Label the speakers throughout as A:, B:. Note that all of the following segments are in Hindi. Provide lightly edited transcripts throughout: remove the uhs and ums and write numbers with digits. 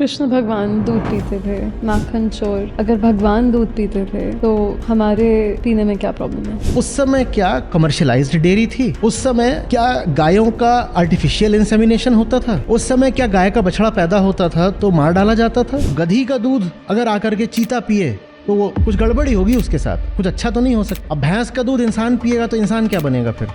A: कृष्ण भगवान दूध पीते थे, माखन चोर। अगर भगवान दूध पीते थे तो हमारे पीने में क्या प्रॉब्लम है?
B: उस समय क्या कमर्शियलाइज्ड डेयरी थी? उस समय क्या गायों का आर्टिफिशियल इंसेमिनेशन होता था? उस समय क्या गाय का बछड़ा पैदा होता था तो मार डाला जाता था? गधी का दूध अगर आकर के चीता पिए तो वो कुछ गड़बड़ी होगी, उसके साथ कुछ अच्छा तो नहीं हो सकता। अब भैंस का दूध इंसान पिएगा तो इंसान क्या बनेगा फिर?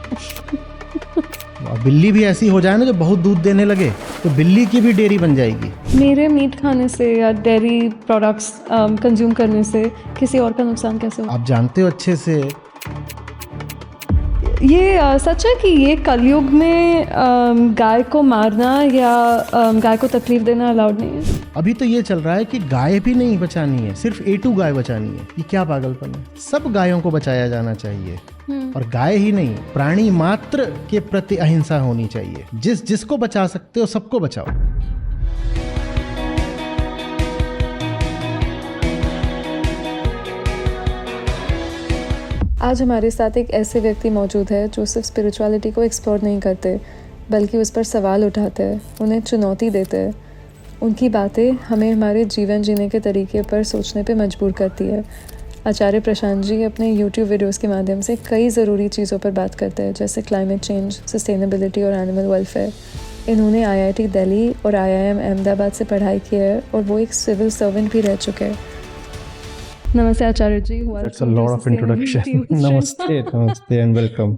B: और बिल्ली भी ऐसी हो जाए ना जो बहुत दूध देने लगे तो बिल्ली की भी डेयरी बन जाएगी।
A: मेरे मीट खाने से या डेयरी प्रोडक्ट्स कंज्यूम करने से किसी और का नुकसान कैसे होगा?
B: आप जानते हो अच्छे से।
A: ये सच है कि ये कलयुग में गाय को मारना या गाय को तकलीफ देना अलाउड नहीं है?
B: अभी तो ये चल रहा है कि गाय भी नहीं बचानी है, सिर्फ A2 गाय बचानी है। ये क्या पागलपन है? सब गायों को बचाया जाना चाहिए। और गाय ही नहीं, प्राणी मात्र के प्रति अहिंसा होनी चाहिए। जिसको बचा सकते हो सबको बचाओ।
A: आज हमारे साथ एक ऐसे व्यक्ति मौजूद है जो सिर्फ स्पिरिचुअलिटी को एक्सप्लोर नहीं करते बल्कि उस पर सवाल उठाते हैं, उन्हें चुनौती देते हैं। उनकी बातें हमें हमारे जीवन जीने के तरीके पर सोचने पे मजबूर करती है। आचार्य प्रशांत जी अपने YouTube वीडियोस के माध्यम से कई ज़रूरी चीज़ों पर बात करते हैं, जैसे क्लाइमेट चेंज, सस्टेनेबिलिटी और एनिमल वेलफेयर। इन्होंने IIT दिल्ली और IIM अहमदाबाद से पढ़ाई की है और वो एक सिविल सर्वेंट भी रह चुके हैं। नमस्ते आचार्य जी।
B: That's a lot of introduction. नमस्ते and welcome.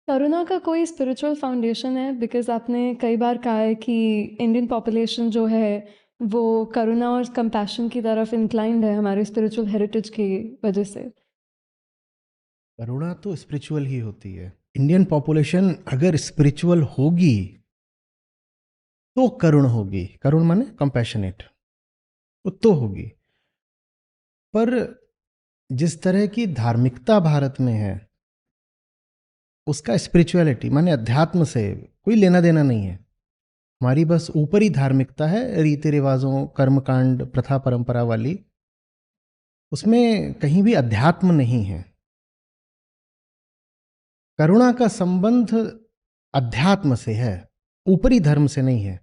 A: करुणा का कोई स्पिरिचुअल फाउंडेशन है? बिकॉज आपने कई बार कहा है कि इंडियन पॉपुलेशन जो है वो करुणा और कंपैशन की तरफ इंक्लाइंड है हमारे स्पिरिचुअल हेरिटेज की वजह से।
B: करुणा तो स्पिरिचुअल ही होती है। इंडियन पॉपुलेशन अगर स्पिरिचुअल होगी तो करुण होगी। करुण माने कंपैशनेट, वो तो होगी। पर जिस तरह की धार्मिकता भारत में है उसका स्पिरिचुअलिटी माने अध्यात्म से कोई लेना देना नहीं है। हमारी बस ऊपरी धार्मिकता है, रीति रिवाजों, कर्मकांड, प्रथा परंपरा वाली। उसमें कहीं भी अध्यात्म नहीं है। करुणा का संबंध अध्यात्म से है, ऊपरी धर्म से नहीं है।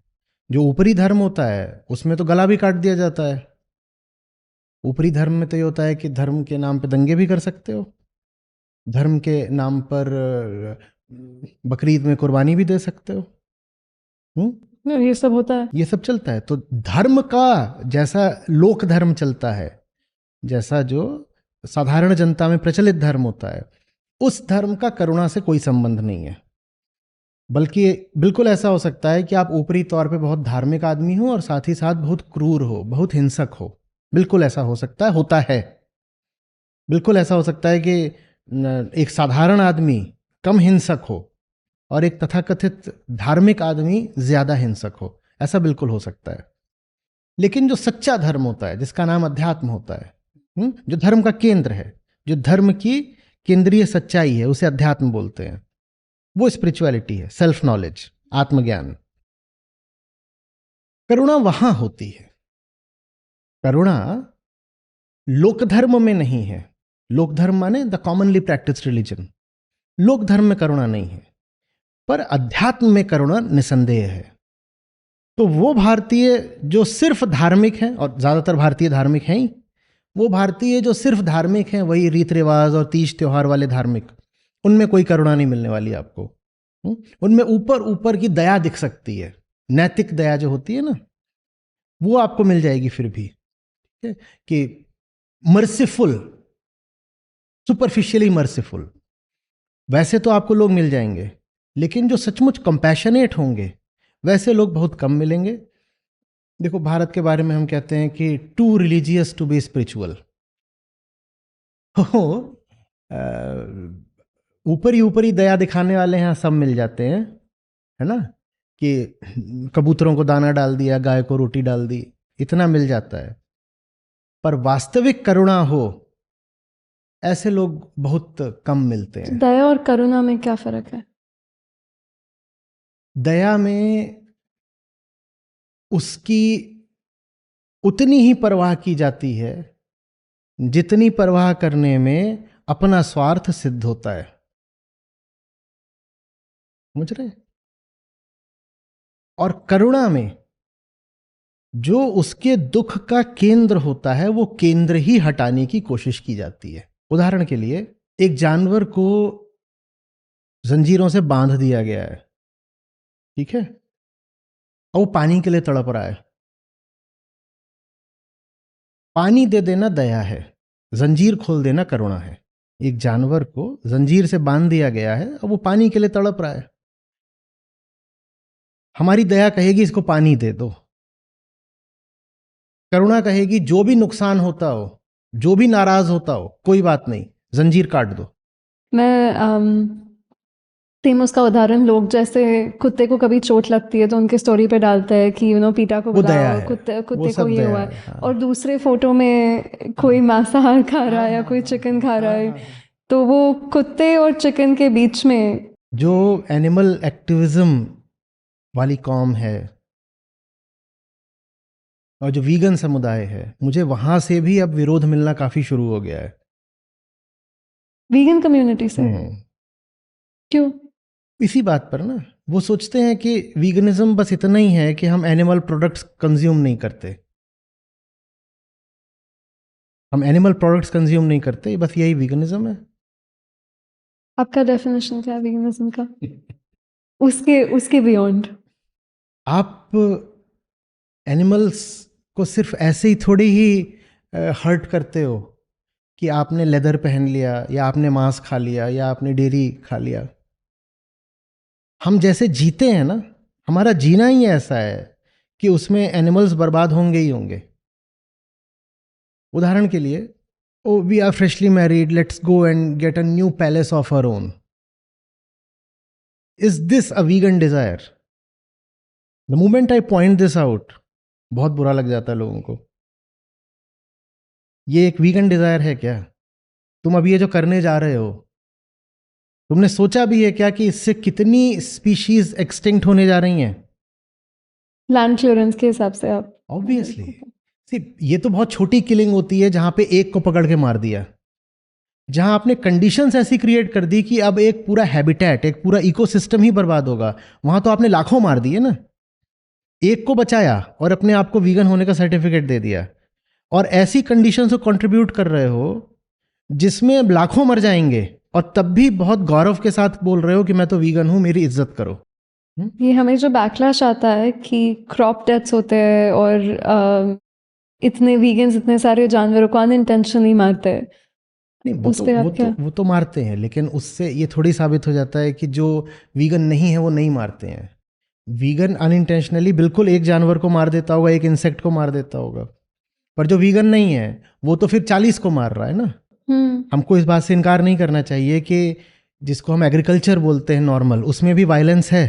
B: जो ऊपरी धर्म होता है उसमें तो गला भी काट दिया जाता है। ऊपरी धर्म में तो ये होता है कि धर्म के नाम पे दंगे भी कर सकते हो, धर्म के नाम पर बकरीद में कुर्बानी भी दे सकते हो।
A: ये सब होता है।
B: ये सब चलता है। तो धर्म का जैसा लोक धर्म चलता है, जैसा जो साधारण जनता में प्रचलित धर्म होता है, उस धर्म का करुणा से कोई संबंध नहीं है। बल्कि बिल्कुल ऐसा हो सकता है कि आप ऊपरी तौर पे बहुत धार्मिक आदमी हो और साथ ही साथ बहुत क्रूर हो, बहुत हिंसक हो। बिल्कुल ऐसा हो सकता है, होता है। बिल्कुल ऐसा हो सकता है कि एक साधारण आदमी कम हिंसक हो और एक तथाकथित धार्मिक आदमी ज्यादा हिंसक हो। ऐसा बिल्कुल हो सकता है। लेकिन जो सच्चा धर्म होता है, जिसका नाम अध्यात्म होता है, जो धर्म का केंद्र है, जो धर्म की केंद्रीय सच्चाई है, उसे अध्यात्म बोलते हैं। वो स्पिरिचुअलिटी है, सेल्फ नॉलेज, आत्मज्ञान। करुणा वहां होती है। करुणा लोक धर्म में नहीं है। लोक धर्म माने द कॉमनली प्रैक्टिस्ड रिलीजन। लोक धर्म में करुणा नहीं है, पर अध्यात्म में करुणा निसंदेह है। तो वो भारतीय जो सिर्फ धार्मिक है, और ज्यादातर भारतीय धार्मिक हैं ही, वो भारतीय जो सिर्फ धार्मिक हैं, वही रीत रिवाज और तीज त्योहार वाले धार्मिक, उनमें कोई करुणा नहीं मिलने वाली आपको। उनमें ऊपर ऊपर की दया दिख सकती है, नैतिक दया जो होती है ना, वो आपको मिल जाएगी फिर भी। ठीक है कि मर्सीफुल, सुपरफिशियली मर्सीफुल, वैसे तो आपको लोग मिल जाएंगे। लेकिन जो सचमुच कंपैशनेट होंगे वैसे लोग बहुत कम मिलेंगे। देखो, भारत के बारे में हम कहते हैं कि too religious to be spiritual. ऊपरी ऊपरी दया दिखाने वाले यहाँ सब मिल जाते हैं, है ना, कि कबूतरों को दाना डाल दिया, गाय को रोटी डाल दी, इतना मिल जाता है। पर वास्तविक करुणा हो, ऐसे लोग बहुत कम मिलते हैं।
A: दया और करुणा में क्या फर्क है?
B: दया में उसकी उतनी ही परवाह की जाती है जितनी परवाह करने में अपना स्वार्थ सिद्ध होता है। समझ रहे हैं? और करुणा में जो उसके दुख का केंद्र होता है वो केंद्र ही हटाने की कोशिश की जाती है। उदाहरण के लिए, एक जानवर को जंजीरों से बांध दिया गया है, ठीक है, और वो पानी के लिए तड़प रहा है। पानी दे देना दया है, जंजीर खोल देना करुणा है। एक जानवर को जंजीर से बांध दिया गया है और वो पानी के लिए तड़प रहा है। हमारी दया कहेगी इसको पानी दे दो, करुणा कहेगी जो भी नुकसान होता हो, जो भी नाराज होता हो, कोई बात नहीं, जंजीर काट दो।
A: मैं सेम उसका उदाहरण, लोग जैसे कुत्ते को कभी चोट लगती है तो उनके स्टोरी पे डालते हैं कि पीटा को
B: वो दया
A: बुलाओ,
B: है,
A: कुत्ते
B: वो
A: कुत्ते को
B: सब
A: ये
B: दया
A: हुआ
B: है,
A: है।
B: हाँ।
A: और दूसरे फोटो में कोई मांसाहार खा रहा है या कोई चिकन खा रहा है, तो वो कुत्ते और चिकन के बीच में
B: जो एनिमल एक्टिविज्म वाली कॉम है और जो वीगन समुदाय है, मुझे वहां से भी अब विरोध मिलना काफी शुरू हो गया है।
A: वीगन कम्युनिटी से। क्यों?
B: इसी बात पर ना, वो सोचते हैं कि वीगनिज्म बस इतना ही है कि हम एनिमल प्रोडक्ट्स कंज्यूम नहीं करते, हम एनिमल प्रोडक्ट्स कंज्यूम नहीं करते, बस यही वीगनिज्म है।
A: आपका डेफिनेशन क्या है वीगनिज्म का? उसके उसके बियॉन्ड।
B: आप एनिमल्स को सिर्फ ऐसे ही थोड़ी ही हर्ट करते हो कि आपने लेदर पहन लिया या आपने मांस खा लिया या आपने डेयरी खा लिया। हम जैसे जीते हैं ना, हमारा जीना ही ऐसा है कि उसमें एनिमल्स बर्बाद होंगे ही होंगे। उदाहरण के लिए, oh we are freshly married, let's go and get a new palace of our own. Is this a vegan desire? The moment I point this out, बहुत बुरा लग जाता है लोगों को। ये एक वीगन डिजायर है क्या? तुम अभी ये जो करने जा रहे हो, तुमने सोचा भी है क्या कि इससे कितनी स्पीशीज एक्सटिंक्ट होने जा रही हैं?
A: लैंड क्लियरेंस के हिसाब से आप।
B: ऑब्वियसली। ये तो बहुत छोटी किलिंग होती है जहां पे एक को पकड़ के मार दिया, जहां आपने कंडीशंस ऐसी क्रिएट कर दी कि अब एक पूरा हैबिटेट, एक पूरा इकोसिस्टम ही बर्बाद होगा। वहां तो आपने लाखों मार दिए ना। एक को बचाया और अपने आप को वीगन होने का सर्टिफिकेट दे दिया, और ऐसी कंडीशंस को कंट्रीब्यूट कर रहे हो जिसमें लाखों मर जाएंगे, और तब भी बहुत गौरव के साथ बोल रहे हो कि मैं तो वीगन हूं, मेरी इज्जत करो।
A: ये हमें जो बैकलैश आता है कि क्रॉप डेथ्स होते हैं और इतने वीगन्स इतने सारे जानवरों को अनइंटेंशनली मारते हैं,
B: नहीं,
A: उस पे आप क्या?
B: वो तो मारते हैं, लेकिन उससे ये थोड़ी साबित हो जाता है कि जो वीगन नहीं है वो नहीं मारते हैं। वीगन अनइंटेंशनली बिल्कुल एक जानवर को मार देता होगा, एक इंसेक्ट को मार देता होगा, पर जो वीगन नहीं है वो तो फिर 40 को मार रहा है ना। हमको इस बात से इनकार नहीं करना चाहिए कि जिसको हम एग्रीकल्चर बोलते हैं नॉर्मल, उसमें भी वायलेंस है।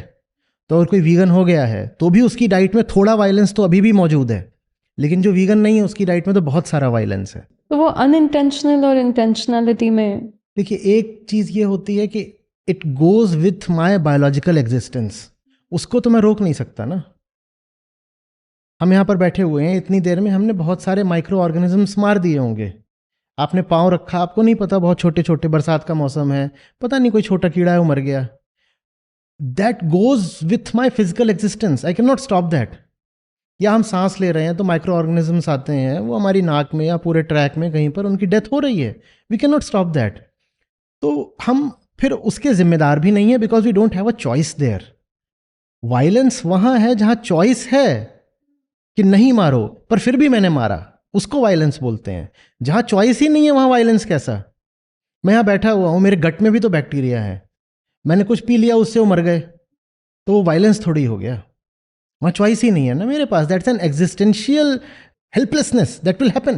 B: तो अगर कोई वीगन हो गया है तो भी उसकी डाइट में थोड़ा वायलेंस तो अभी भी मौजूद है, लेकिन जो वीगन नहीं है उसकी डाइट में तो बहुत सारा वायलेंस है।
A: तो वो अनइंटेंशनल और इंटेंशनलिटी में,
B: देखिए, एक चीज ये होती है कि it goes with my biological existence, उसको तो मैं रोक नहीं सकता ना। हम यहाँ पर बैठे हुए हैं, इतनी देर में हमने बहुत सारे माइक्रो ऑर्गेनिजम्स मार दिए होंगे। आपने पाँव रखा, आपको नहीं पता बहुत छोटे छोटे, बरसात का मौसम है, पता नहीं कोई छोटा कीड़ा है वो मर गया। That goes with my physical existence, I can not stop that. या हम सांस ले रहे हैं तो माइक्रो ऑर्गेनिजम्स आते हैं, वो हमारी नाक में या पूरे ट्रैक में कहीं पर उनकी डेथ हो रही है, we can not stop that. तो हम फिर उसके जिम्मेदार भी नहीं है, because we don't have a choice there. Violence वहां है जहां चॉइस है कि नहीं मारो, पर फिर भी मैंने मारा, उसको वायलेंस बोलते हैं। जहां चॉइस ही नहीं है वहां वायलेंस कैसा? मैं यहां बैठा हुआ हूं, मेरे गट में भी तो बैक्टीरिया है, मैंने कुछ पी लिया उससे वो मर गए, तो वो वायलेंस थोड़ी हो गया। वहां चॉइस ही नहीं है ना मेरे पास। That's an existential helplessness that will happen.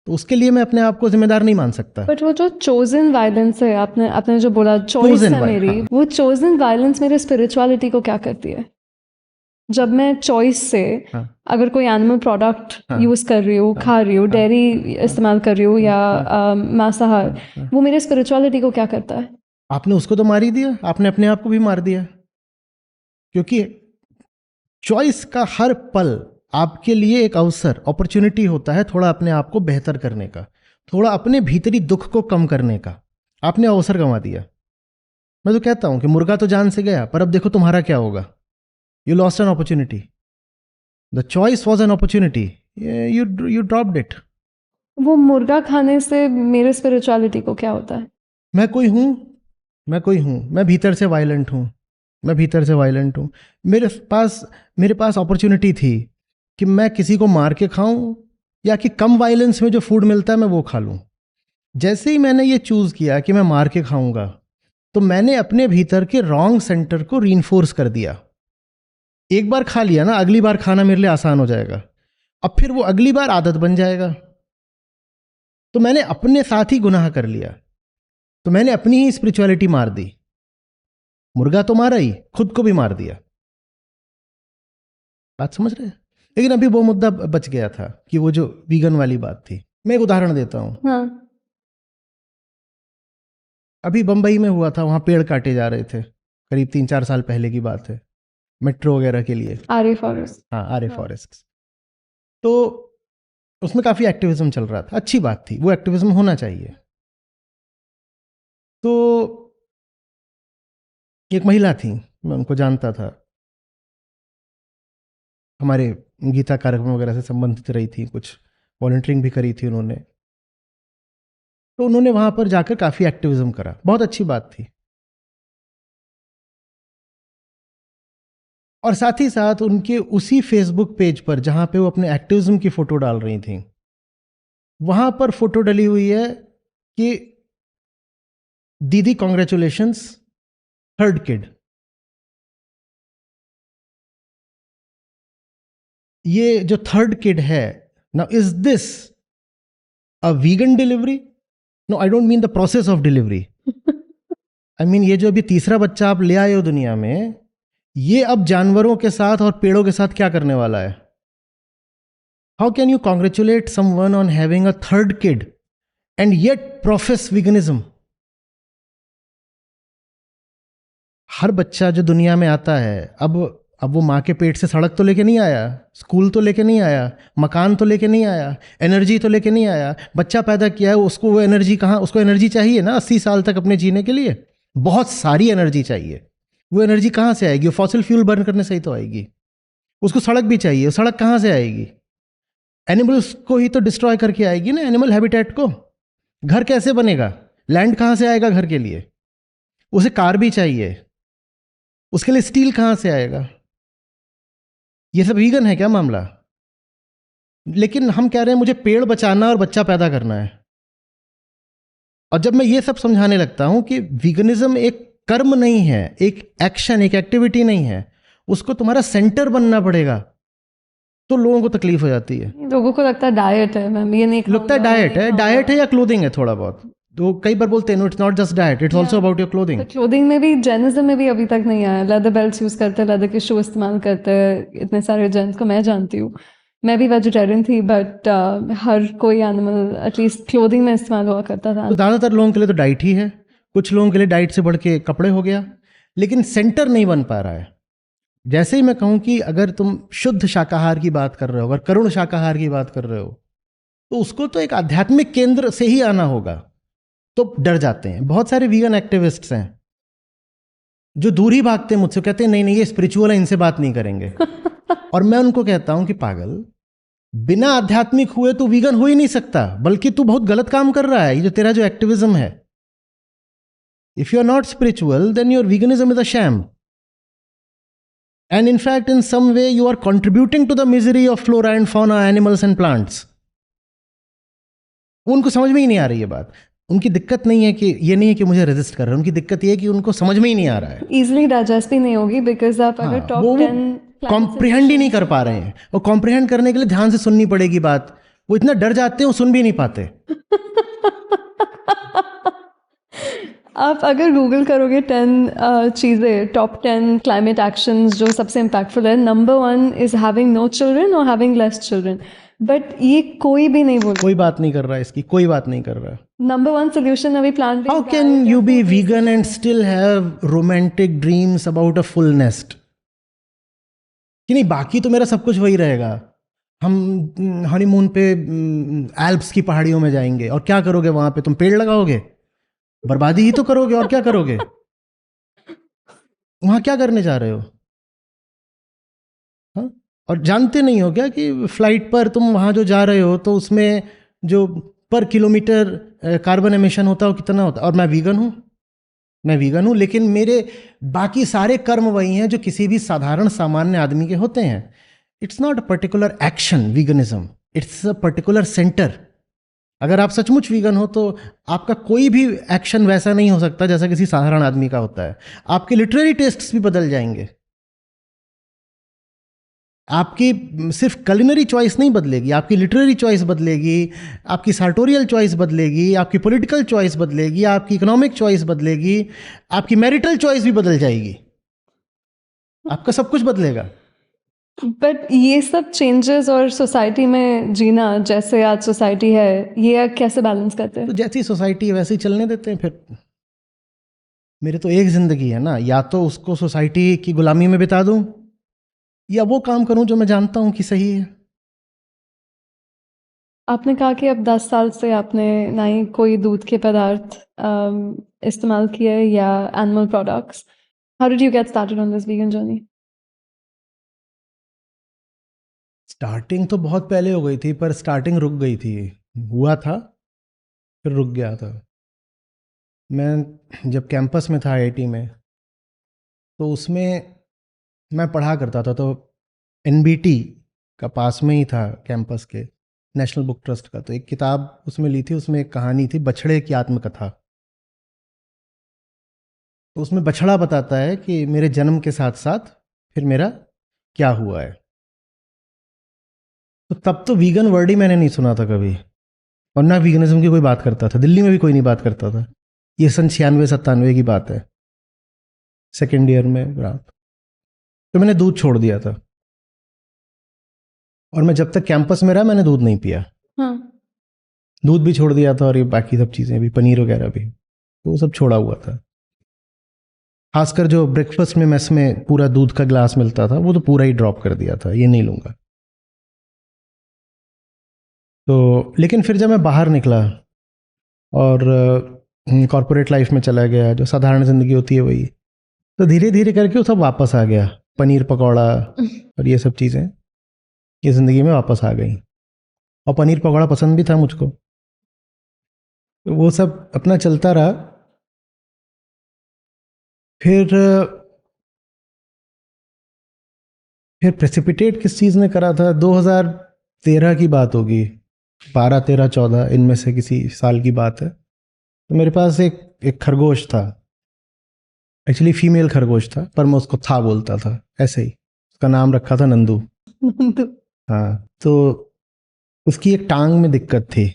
B: तो उसके लिए मैं अपने आप को जिम्मेदार नहीं मान सकता।
A: बट वो जो चोजन वायलेंस है, आपने आपने जो बोला चॉइस है मेरी,
B: हाँ।
A: वो चोजन वायलेंस मेरे स्पिरिचुअलिटी को क्या करती है? जब मैं चॉइस से
B: हाँ।
A: अगर कोई एनिमल प्रोडक्ट
B: हाँ।
A: यूज कर रही हूँ, खा रही हूँ, डेयरी इस्तेमाल कर रही हूँ या मांसाहार, वो मेरे स्पिरिचुअलिटी को क्या करता है?
B: आपने उसको तो मार ही दिया, आपने अपने आप को भी मार दिया। क्योंकि चॉइस का हर पल आपके लिए एक अवसर, अपॉर्चुनिटी होता है थोड़ा अपने आप को बेहतर करने का, थोड़ा अपने भीतरी दुख को कम करने का। आपने अवसर गंवा दिया। मैं तो कहता हूं कि मुर्गा तो जान से गया, पर अब देखो तुम्हारा क्या होगा। You lost an opportunity. The choice was an opportunity, you dropped it.
A: वो मुर्गा खाने से मेरे स्पिरिचुअलिटी को क्या होता है?
B: मैं कोई हूँ, मैं भीतर से वायलेंट हूँ, मेरे पास अपॉर्चुनिटी थी कि मैं किसी को मार के खाऊं या कि कम वायलेंस में जो फूड मिलता है मैं वो खा लूं। जैसे ही मैंने ये चूज किया कि मैं मार के खाऊंगा, तो मैंने अपने भीतर के रॉन्ग सेंटर को रीइंफोर्स कर दिया। एक बार खा लिया ना, अगली बार खाना मेरे लिए आसान हो जाएगा, अब फिर वो अगली बार आदत बन जाएगा। तो मैंने अपने साथ ही गुनाह कर लिया, तो मैंने अपनी ही स्पिरिचुअलिटी मार दी। मुर्गा तो मारा ही, खुद को भी मार दिया। बात समझ रहे हैं? लेकिन अभी वो मुद्दा बच गया था कि वो जो वीगन वाली बात थी। मैं एक उदाहरण देता हूं।
A: हाँ।
B: अभी बंबई में हुआ था, वहां पेड़ काटे जा रहे थे, करीब 3-4 साल पहले की बात है, मेट्रो वगैरह के लिए।
A: आर्य फॉरेस्ट।
B: हाँ, आर्य फॉरेस्ट। तो उसमें काफी एक्टिविज्म चल रहा था, अच्छी बात थी, वो एक्टिविज्म होना चाहिए। तो एक महिला थी, मैं उनको जानता था, हमारे गीता कार्यक्रम वगैरह से संबंधित रही थी, कुछ वॉलंटियरिंग भी करी थी उन्होंने। तो उन्होंने वहां पर जाकर काफी एक्टिविज्म करा, बहुत अच्छी बात थी। और साथ ही साथ उनके उसी फेसबुक पेज पर जहां पे वो अपने एक्टिविज्म की फोटो डाल रही थी, वहां पर फोटो डली हुई है कि दीदी कॉन्ग्रेचुलेशंस, थर्ड किड। ये जो थर्ड किड है, now is this a vegan delivery? No, I don't mean the process of delivery. I mean ये जो अभी तीसरा बच्चा आप ले आए हो दुनिया में, ये अब जानवरों के साथ और पेड़ों के साथ क्या करने वाला है? How can you congratulate someone on having a third kid and yet profess veganism? हर बच्चा जो दुनिया में आता है, अब वो माँ के पेट से सड़क तो लेके नहीं आया, स्कूल तो लेके नहीं आया, मकान तो लेके नहीं आया, एनर्जी तो लेके नहीं आया। बच्चा पैदा किया है, उसको वो एनर्जी कहाँ, उसको एनर्जी चाहिए ना 80 साल तक अपने जीने के लिए, बहुत सारी एनर्जी चाहिए। वो एनर्जी कहाँ से आएगी? वो फॉसिल फ्यूल बर्न करने से ही तो आएगी। उसको सड़क भी चाहिए, सड़क कहाँ से आएगी? एनिमल्स को ही तो डिस्ट्रॉय करके आएगी ना, एनिमल हैबिटेट को। घर कैसे बनेगा? लैंड कहाँ से आएगा घर के लिए? उसे कार भी चाहिए, उसके लिए स्टील कहाँ से आएगा? ये सब वीगन है क्या मामला? लेकिन हम कह रहे हैं मुझे पेड़ बचाना और बच्चा पैदा करना है। और जब मैं ये सब समझाने लगता हूं कि वीगनिज्म एक कर्म नहीं है, एक एक्शन, एक एक्टिविटी नहीं है, उसको तुम्हारा सेंटर बनना पड़ेगा, तो लोगों को तकलीफ हो जाती है।
A: लोगों को लगता है डाइट है, मैम ये नहीं
B: लगता है डाइट है या क्लोथिंग है थोड़ा बहुत। तो कई बार बोलते हैं no, it's not just diet, it's also about your clothing.
A: तो क्लोथिंग में भी, जैनिज्म में भी अभी तक नहीं आया। लेदर बेल्ट्स यूज करते हैं, लेदर के शू इस्तेमाल करते हैं, इतने सारे जेंट्स को मैं जानती हूँ। मैं भी वेजिटेरियन थी, बट हर कोई एनिमल एटलीस्ट क्लोथिंग में इस्तेमाल हुआ करता था।
B: तो ज़्यादातर लोगों के लिए तो डाइट ही है, कुछ लोगों के लिए डाइट से बढ़ के कपड़े हो गया, लेकिन सेंटर नहीं बन पा रहा है। जैसे ही मैं कहूं कि अगर तुम शुद्ध शाकाहार की बात कर रहे हो, अगर करुण शाकाहार की बात कर रहे हो, तो उसको तो एक आध्यात्मिक केंद्र से ही आना होगा, तो डर जाते हैं। बहुत सारे वीगन एक्टिविस्ट्स हैं जो दूर ही भागते हैं मुझसे, कहते हैं नहीं नहीं ये स्पिरिचुअल है, इनसे बात नहीं करेंगे। और मैं उनको कहता हूं कि पागल, बिना आध्यात्मिक हुए तू वीगन हो ही नहीं सकता, बल्कि तू बहुत गलत काम कर रहा है। ये जो तेरा जो एक्टिविज्म है, if you are not spiritual then your veganism is a sham, and in fact in some way you are contributing to the misery of flora and fauna, animals and plants. उनको समझ में ही नहीं आ रही है बात। उनकी दिक्कत नहीं है कि ये नहीं है कि मुझे रेजिस्ट कर रहे हैं, उनकी दिक्कत ये है कि उनको समझ में ही नहीं आ रहा है।
A: इजीली डाइजेस्ट भी नहीं होगी, बिकॉज आप अगर टॉप
B: वो
A: 10
B: कॉम्प्रिहेंड ही नहीं कर पा रहे हैं, और कॉम्प्रिहेंड करने के लिए ध्यान से सुननी पड़ेगी बात। वो इतना डर जाते हैं, वो सुन भी नहीं पाते।
A: आप अगर गूगल करोगे 10 चीज़ें, टॉप 10 क्लाइमेट एक्शंस जो सबसे इम्पैक्टफुल है, number 1 is having no children और हैविंग लेस चिल्ड्रन। बट ये कोई भी नहीं बोल,
B: कोई बात नहीं कर रहा है इसकी, कोई बात नहीं कर रहा है।
A: नंबर 1 सोल्यूशन अभी plant.
B: How can you B vegan and still have romantic dreams about a full nest? कि नहीं बाकी तो मेरा सब कुछ वही रहेगा, हम हनीमून पे एल्प्स की पहाड़ियों में जाएंगे, और क्या करोगे वहां पे? तुम पेड़ लगाओगे, बर्बादी ही तो करोगे, और क्या करोगे? वहां क्या करने जा रहे हो? हाँ? और जानते नहीं हो क्या कि फ्लाइट पर तुम वहाँ जो जा रहे हो तो उसमें जो पर किलोमीटर कार्बन एमिशन होता है वो कितना होता है। और मैं वीगन हूँ, लेकिन मेरे बाकी सारे कर्म वही हैं जो किसी भी साधारण सामान्य आदमी के होते हैं। It's not a particular action veganism, it's a particular centre. अगर आप सचमुच वीगन हो तो आपका कोई भी एक्शन वैसा नहीं हो सकता जैसा किसी साधारण आदमी का होता है। आपके लिटरेरी टेस्ट्स भी बदल जाएंगे। आपकी सिर्फ कलिनरी चॉइस नहीं बदलेगी, आपकी लिटरेरी चॉइस बदलेगी, आपकी सार्टोरियल चॉइस बदलेगी, आपकी पॉलिटिकल चॉइस बदलेगी, आपकी इकोनॉमिक चॉइस बदलेगी, आपकी मैरिटल चॉइस भी बदल जाएगी, आपका सब कुछ बदलेगा।
A: बट ये सब चेंजेस और सोसाइटी में जीना जैसे आज सोसाइटी है, ये कैसे बैलेंस करते
B: तो
A: हैं?
B: जैसी सोसाइटी है वैसे ही चलने देते हैं फिर। मेरे तो एक जिंदगी है ना, या तो उसको सोसाइटी की गुलामी में बिता दूं या वो काम करूं जो मैं जानता हूं कि सही है।
A: आपने कहा कि अब 10 साल से आपने ना ही कोई दूध के पदार्थ इस्तेमाल किए या animal products. How did you get started on this vegan journey?
B: Starting तो बहुत पहले हो गई थी, पर स्टार्टिंग रुक गई थी। हुआ था फिर रुक गया था। मैं जब कैंपस में था आईआईटी में, तो उसमें मैं पढ़ा करता था, तो एनबीटी का पास में ही था कैंपस के, नेशनल बुक ट्रस्ट का। तो एक किताब उसमें ली थी, उसमें एक कहानी थी बछड़े की आत्मकथा। तो उसमें बछड़ा बताता है कि मेरे जन्म के साथ साथ फिर मेरा क्या हुआ है। तो तब तो वीगन वर्ड ही मैंने नहीं सुना था कभी, और ना वीगनिज्म की कोई बात करता था, दिल्ली में भी कोई नहीं बात करता था। ये सन 96-97 की बात है, सेकेंड ईयर में रात। तो मैंने दूध छोड़ दिया था, और मैं जब तक कैंपस में रहा मैंने दूध नहीं पिया।
A: हाँ।
B: दूध भी छोड़ दिया था, और ये बाकी सब चीज़ें भी, पनीर वगैरह भी, तो वो सब छोड़ा हुआ था। खासकर जो ब्रेकफास्ट में मेस में पूरा दूध का ग्लास मिलता था वो तो पूरा ही ड्रॉप कर दिया था, ये नहीं लूँगा। तो लेकिन फिर जब मैं बाहर निकला और कॉरपोरेट लाइफ में चला गया, जो साधारण ज़िंदगी होती है वही, तो धीरे धीरे करके वो सब वापस आ गया। पनीर पकौड़ा और ये सब चीज़ें ये ज़िंदगी में वापस आ गई, और पनीर पकौड़ा पसंद भी था मुझको। तो वो सब अपना चलता रहा। फिर प्रेसिपिटेट किस चीज़ ने करा था, 2013 की बात होगी, 12, 13, 14 इनमें से किसी साल की बात है। तो मेरे पास एक खरगोश था, एक्चुअली फीमेल खरगोश था, पर मैं उसको था बोलता था ऐसे ही। उसका नाम रखा था नंदू।
A: नंदू।
B: हाँ, तो उसकी एक टांग में दिक्कत थी,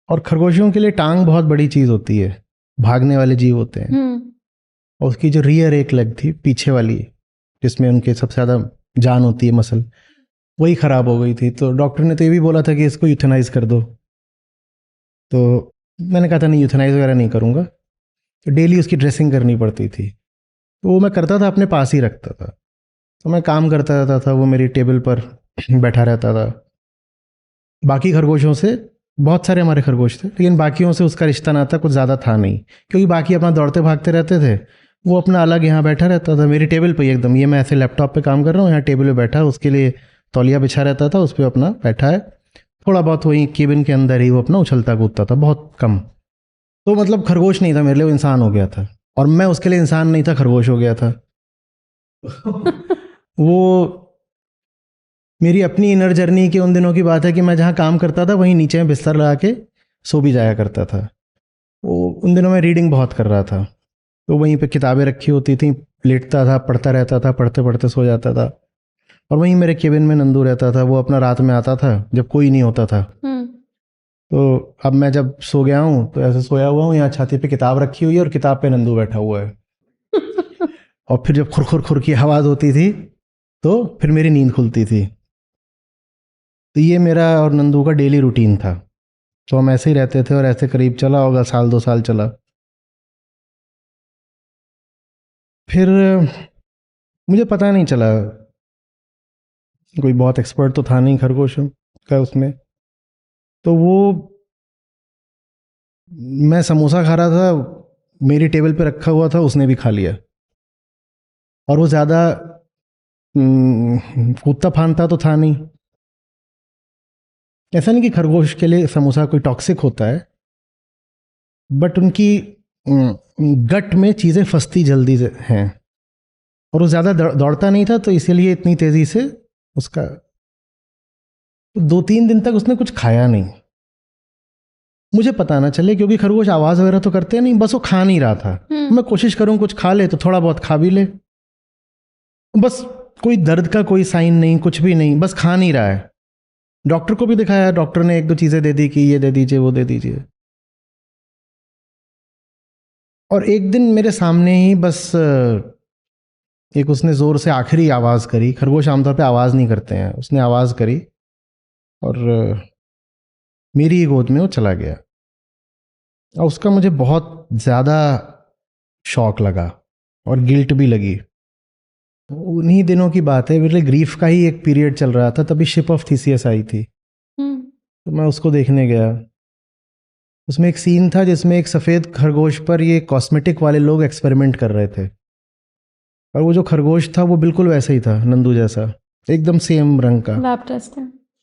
B: और खरगोशों के लिए टांग बहुत बड़ी चीज़ होती है, भागने वाले जीव होते हैं। और उसकी जो रियर एक लेग थी, पीछे वाली, जिसमें उनके सबसे ज़्यादा जान होती है, मसल, वही ख़राब हो गई थी। तो डॉक्टर ने तो ये भी बोला था कि इसको यूथेनाइज कर दो। तो मैंने कहा था नहीं, यूथेनाइज वगैरह नहीं करूँगा। तो डेली उसकी ड्रेसिंग करनी पड़ती थी, तो वो मैं करता था, अपने पास ही रखता था। तो मैं काम करता रहता था, वो मेरी टेबल पर बैठा रहता था। बाकी खरगोशों से, बहुत सारे हमारे खरगोश थे, लेकिन बाकियों से उसका रिश्ता नाता कुछ ज़्यादा था नहीं, क्योंकि बाकी अपना दौड़ते भागते रहते थे, वो अपना अलग यहाँ बैठा रहता था मेरी टेबल पे एकदम। ये मैं ऐसे लैपटॉप पे काम कर रहा हूँ, यहाँ टेबल पे बैठा, उसके लिए तौलिया बिछा रहता था, उस पर अपना बैठा है। थोड़ा बहुत वहीं केबिन के अंदर ही वो अपना उछलता कूदता था, बहुत कम। तो मतलब खरगोश नहीं था मेरे लिए, वो इंसान हो गया था, और मैं उसके लिए इंसान नहीं था, खरगोश हो गया था। वो मेरी अपनी इनर जर्नी के उन दिनों की बात है कि मैं जहाँ काम करता था वहीं नीचे में बिस्तर लगा के सो भी जाया करता था। वो उन दिनों मैं रीडिंग बहुत कर रहा था, तो वहीं पे किताबें रखी होती थी, लेटता था, पढ़ता रहता था, पढ़ते पढ़ते सो जाता था। और वहीं मेरे केबिन में नंदू रहता था, वो अपना रात में आता था जब कोई नहीं होता था। तो अब मैं जब सो गया हूँ तो ऐसे सोया हुआ हूँ, यहाँ छाती पे किताब रखी हुई है और किताब पे नंदू बैठा हुआ है। और फिर जब खुर खुर खुर की आवाज़ होती थी तो फिर मेरी नींद खुलती थी। तो ये मेरा और नंदू का डेली रूटीन था। तो हम ऐसे ही रहते थे, और ऐसे करीब चला होगा, 1-2 साल चला। फिर मुझे पता नहीं चला, कोई बहुत एक्सपर्ट तो था नहीं खरगोशों का उसमें। तो वो, मैं समोसा खा रहा था, मेरी टेबल पे रखा हुआ था, उसने भी खा लिया, और वो ज़्यादा कूदता फांदता तो था नहीं। ऐसा नहीं कि खरगोश के लिए समोसा कोई टॉक्सिक होता है, बट उनकी गट में चीज़ें फंसती जल्दी से हैं, और वो ज़्यादा दौड़ता नहीं था, तो इसीलिए इतनी तेज़ी से उसका 2-3 दिन तक उसने कुछ खाया नहीं। मुझे पता ना चले, क्योंकि खरगोश आवाज़ वगैरह तो करते नहीं, बस वो खा नहीं रहा था। मैं कोशिश करूँ कुछ खा ले तो थोड़ा बहुत खा भी ले, बस कोई दर्द का कोई साइन नहीं, कुछ भी नहीं, बस खा नहीं रहा है। डॉक्टर को भी दिखाया, डॉक्टर ने 1-2 चीज़ें दे दी कि ये दे दीजिए, वो दे दीजिए। और एक दिन मेरे सामने ही बस एक उसने ज़ोर से आखिरी आवाज़ करी। खरगोश आमतौर पे आवाज़ नहीं करते हैं, उसने आवाज़ करी और मेरी ही गोद में वो चला गया। और उसका मुझे बहुत ज़्यादा शॉक लगा और गिल्ट भी लगी। उन्हीं दिनों की बात है, मेरे ग्रीफ का ही एक पीरियड चल रहा था, तभी शिप ऑफ थीसियस आई थी। तो मैं उसको देखने गया। उसमें एक सीन था जिसमें एक सफ़ेद खरगोश पर ये कॉस्मेटिक वाले लोग एक्सपेरिमेंट कर रहे थे, और वो जो खरगोश था वो बिल्कुल वैसा ही था, नंदू जैसा, एकदम सेम रंग का।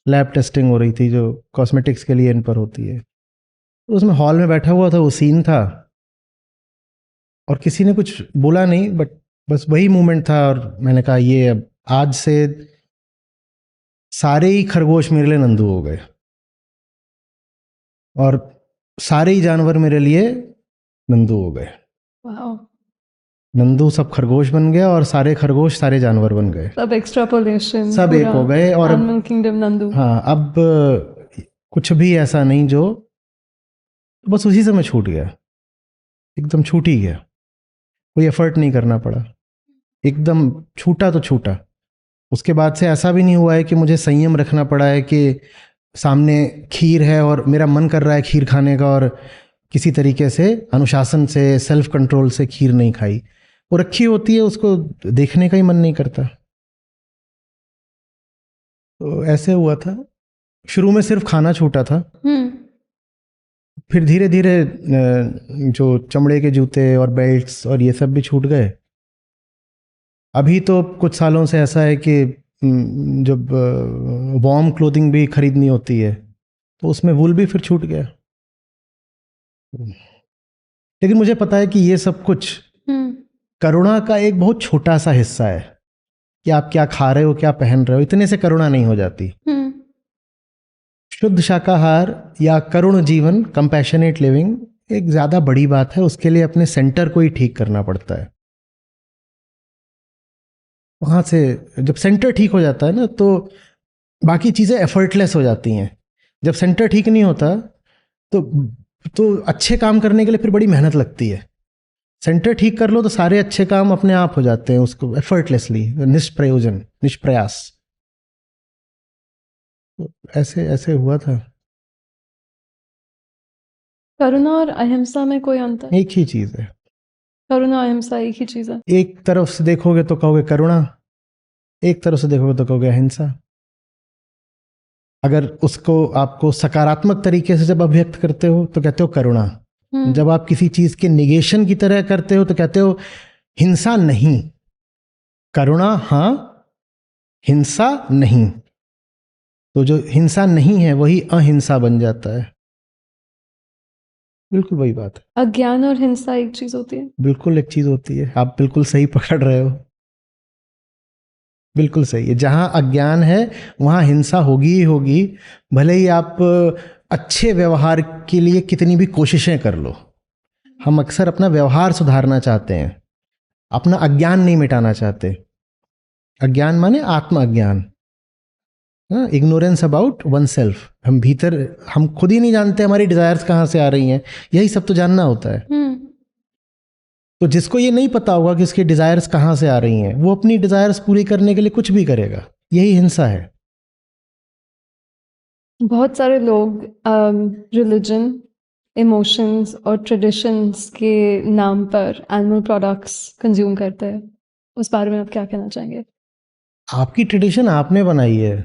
B: लैब टेस्टिंग हो रही थी जो कॉस्मेटिक्स के लिए इन पर होती है। तो उसमें हॉल में बैठा हुआ था, वो सीन था, और किसी ने कुछ बोला नहीं, बट बस वही मोमेंट था। और मैंने कहा ये अब आज से सारे ही खरगोश मेरे लिए नंदू हो गए, और सारे ही जानवर मेरे लिए नंदू हो गए। नंदू सब खरगोश बन गया, और सारे खरगोश सारे जानवर बन गए,
A: सब एक्सट्रापोलेशन,
B: सब एक हो गए। और
A: एनिमल किंगडम नंदू।
B: हाँ, अब कुछ भी ऐसा नहीं जो, बस उसी से मैं छूट गया, एकदम छूट ही गया, कोई एफर्ट नहीं करना पड़ा, एकदम छूटा तो छूटा। उसके बाद से ऐसा भी नहीं हुआ है कि मुझे संयम रखना पड़ा है कि सामने खीर है और मेरा मन कर रहा है खीर खाने का, और किसी तरीके से अनुशासन से, सेल्फ कंट्रोल से खीर नहीं खाई। वो रखी होती है, उसको देखने का ही मन नहीं करता। तो ऐसे हुआ था। शुरू में सिर्फ खाना छूटा था, फिर धीरे धीरे जो चमड़े के जूते और बेल्ट्स और ये सब भी छूट गए। अभी तो कुछ सालों से ऐसा है कि जब वार्म क्लोथिंग भी खरीदनी होती है तो उसमें वूल भी फिर छूट गया। लेकिन मुझे पता है कि ये सब कुछ करुणा का एक बहुत छोटा सा हिस्सा है, कि आप क्या खा रहे हो, क्या पहन रहे हो, इतने से करुणा नहीं हो जाती। शुद्ध शाकाहार या करुण जीवन, कंपैशनेट लिविंग, एक ज़्यादा बड़ी बात है। उसके लिए अपने सेंटर को ही ठीक करना पड़ता है। वहाँ से जब सेंटर ठीक हो जाता है ना, तो बाकी चीज़ें एफर्टलेस हो जाती हैं। जब सेंटर ठीक नहीं होता तो अच्छे काम करने के लिए फिर बड़ी मेहनत लगती है। सेंटर ठीक कर लो तो सारे अच्छे काम अपने आप हो जाते हैं, उसको एफर्टलेसली, निष्प्रयोजन, निष्प्रयास। ऐसे ऐसे हुआ था।
A: करुणा और अहिंसा में कोई अंतर?
B: एक ही चीज़ है।
A: करुणा अहिंसा एक ही चीज़ है।
B: एक तरफ से देखोगे तो कहोगे करुणा, एक तरफ से देखोगे तो कहोगे अहिंसा। अगर उसको आपको सकारात्मक तरीके से जब अभिव्यक्त करते हो तो कहते हो करुणा। जब आप किसी चीज के निगेशन की तरह करते हो तो कहते हो हिंसा नहीं। करुणा हाँ, हिंसा नहीं। तो जो हिंसा नहीं है वही अहिंसा बन जाता है। बिल्कुल वही बात है।
A: अज्ञान और हिंसा एक चीज होती है?
B: बिल्कुल एक चीज होती है। आप बिल्कुल सही पकड़ रहे हो, बिल्कुल सही है। जहां अज्ञान है वहां हिंसा होगी ही होगी, भले ही आप अच्छे व्यवहार के लिए कितनी भी कोशिशें कर लो। हम अक्सर अपना व्यवहार सुधारना चाहते हैं, अपना अज्ञान नहीं मिटाना चाहते। अज्ञान माने आत्म अज्ञान, इग्नोरेंस अबाउट वन सेल्फ। हम भीतर, हम खुद ही नहीं जानते हमारी डिजायर्स कहाँ से आ रही हैं, यही सब तो जानना होता है। तो जिसको ये नहीं पता होगा कि उसकी डिजायर्स कहाँ से आ रही हैं, वो अपनी डिजायर्स पूरी करने के लिए कुछ भी करेगा। यही हिंसा है।
A: बहुत सारे लोग रिलीजन, इमोशंस और ट्रेडिशंस के नाम पर एनिमल प्रोडक्ट्स कंज्यूम करते हैं। उस बारे में आप क्या कहना चाहेंगे?
B: आपकी ट्रेडिशन आपने बनाई है,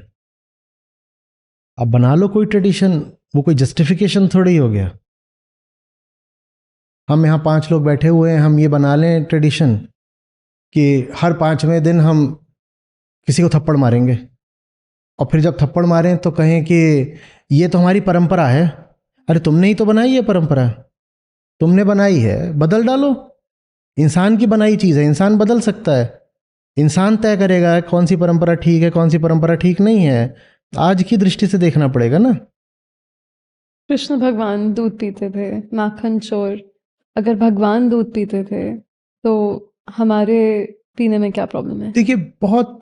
B: आप बना लो कोई ट्रेडिशन, वो कोई जस्टिफिकेशन थोड़ी हो गया। हम यहाँ 5 लोग बैठे हुए हैं, हम ये बना लें ट्रेडिशन कि हर 5वें दिन हम किसी को थप्पड़ मारेंगे और फिर जब थप्पड़ मारें तो कहें कि ये तो हमारी परंपरा है। अरे तुमने ही तो बनाई है परंपरा, तुमने बनाई है, बदल डालो। इंसान की बनाई चीज़ है, इंसान बदल सकता है। इंसान तय करेगा कौन सी परंपरा ठीक है, कौन सी परंपरा ठीक नहीं है। आज की दृष्टि से देखना पड़ेगा ना।
A: कृष्ण भगवान दूध पीते थे, माखन चोर। अगर भगवान दूध पीते थे तो हमारे पीने में क्या प्रॉब्लम है?
B: देखिए, बहुत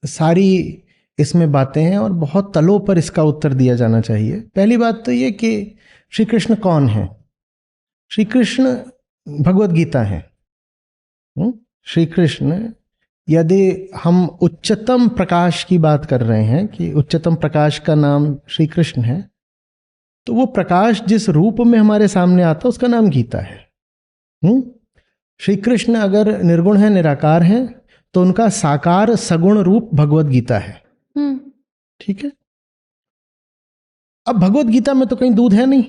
B: सारी इसमें बातें हैं और बहुत तलों पर इसका उत्तर दिया जाना चाहिए। पहली बात तो ये कि श्री कृष्ण कौन है। श्री कृष्ण भगवत गीता है। श्री कृष्ण, यदि हम उच्चतम प्रकाश की बात कर रहे हैं कि उच्चतम प्रकाश का नाम श्री कृष्ण है, तो वो प्रकाश जिस रूप में हमारे सामने आता है उसका नाम गीता है। श्री कृष्ण अगर निर्गुण है, निराकार है, तो उनका साकार सगुण रूप भगवत गीता है। ठीक है। अब भगवत गीता में तो कहीं दूध है नहीं,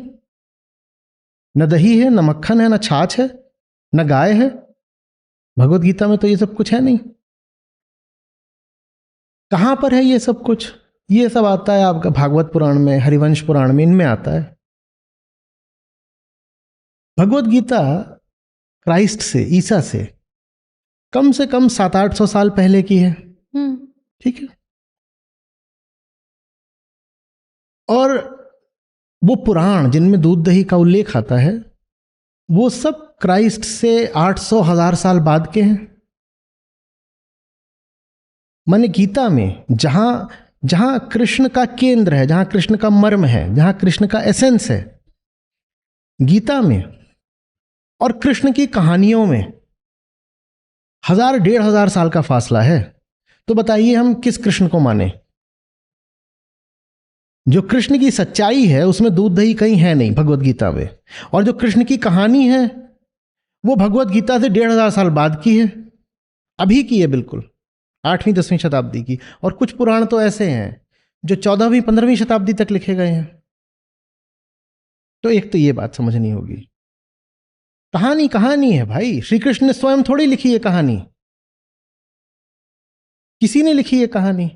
B: न दही है, न मक्खन है, न छाछ है, न गाय है। भगवत गीता में तो ये सब कुछ है नहीं। कहां पर है ये सब कुछ? ये सब आता है आपका भागवत पुराण में, हरिवंश पुराण में, इनमें आता है। भगवत गीता क्राइस्ट से, ईसा से कम 700-800 साल पहले की है। ठीक है। और वो पुराण जिनमें दूध दही का उल्लेख आता है, वो सब क्राइस्ट से 800-1000 साल बाद के हैं। माने गीता में जहां जहां कृष्ण का केंद्र है, जहां कृष्ण का मर्म है, जहां कृष्ण का एसेंस है, गीता में और कृष्ण की कहानियों में 1000-1500 साल का फासला है। तो बताइए हम किस कृष्ण को माने? जो कृष्ण की सच्चाई है उसमें दूध दही कहीं है नहीं भगवत गीता में, और जो कृष्ण की कहानी है वो भगवत गीता से 1500 साल बाद की है, अभी की है, बिल्कुल 8वीं-10वीं शताब्दी की। और कुछ पुराण तो ऐसे हैं जो 14वीं-15वीं शताब्दी तक लिखे गए हैं। तो एक तो ये बात समझनी होगी। कहानी कहानी है भाई, श्री कृष्ण ने स्वयं थोड़ी लिखी है कहानी, किसी ने लिखी है कहानी।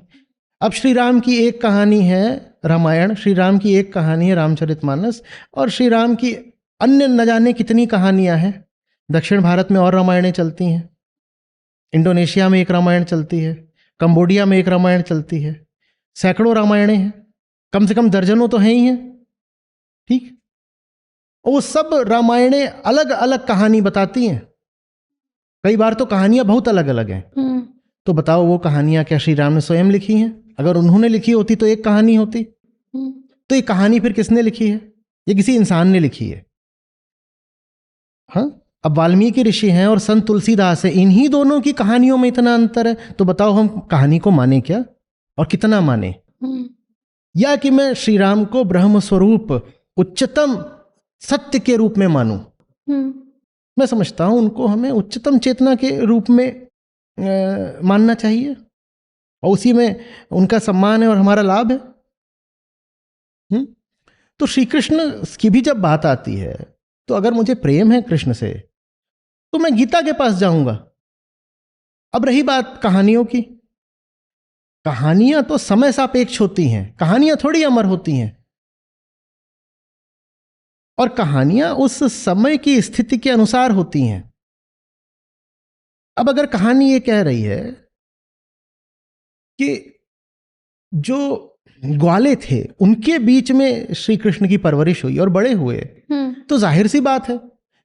B: अब श्री राम की एक कहानी है रामायण, श्री राम की एक कहानी है रामचरितमानस, और श्री राम की अन्य न जाने कितनी कहानियां हैं। दक्षिण भारत में और रामायणें चलती हैं, इंडोनेशिया में एक रामायण चलती है, कंबोडिया में एक रामायण चलती है, सैकड़ों रामायणें हैं, कम से कम दर्जनों तो हैं ही हैं। ठीक। वो सब रामायणें अलग अलग कहानी बताती हैं। कई बार तो कहानियां बहुत अलग अलग हैं। तो बताओ वो कहानियां क्या श्री राम ने स्वयं लिखी हैं? अगर उन्होंने लिखी होती तो एक कहानी होती। तो ये कहानी फिर किसने लिखी है? ये किसी इंसान ने लिखी है। हाँ, अब वाल्मीकि ऋषि हैं और संत तुलसीदास है, इन्हीं दोनों की कहानियों में इतना अंतर है। तो बताओ हम कहानी को माने क्या और कितना माने? या कि मैं श्री राम को ब्रह्म स्वरूप उच्चतम सत्य के रूप में मानूं? मैं समझता हूं उनको हमें उच्चतम चेतना के रूप में मानना चाहिए, और उसी में उनका सम्मान है और हमारा लाभ है। तो श्री कृष्ण की भी जब बात आती है, तो अगर मुझे प्रेम है कृष्ण से तो मैं गीता के पास जाऊंगा। अब रही बात कहानियों की, कहानियां तो समय सापेक्ष होती हैं, कहानियां थोड़ी अमर होती हैं, और कहानियां उस समय की स्थिति के अनुसार होती हैं। अब अगर कहानी ये कह रही है कि जो ग्वाले थे उनके बीच में श्री कृष्ण की परवरिश हुई और बड़े हुए, तो जाहिर सी बात है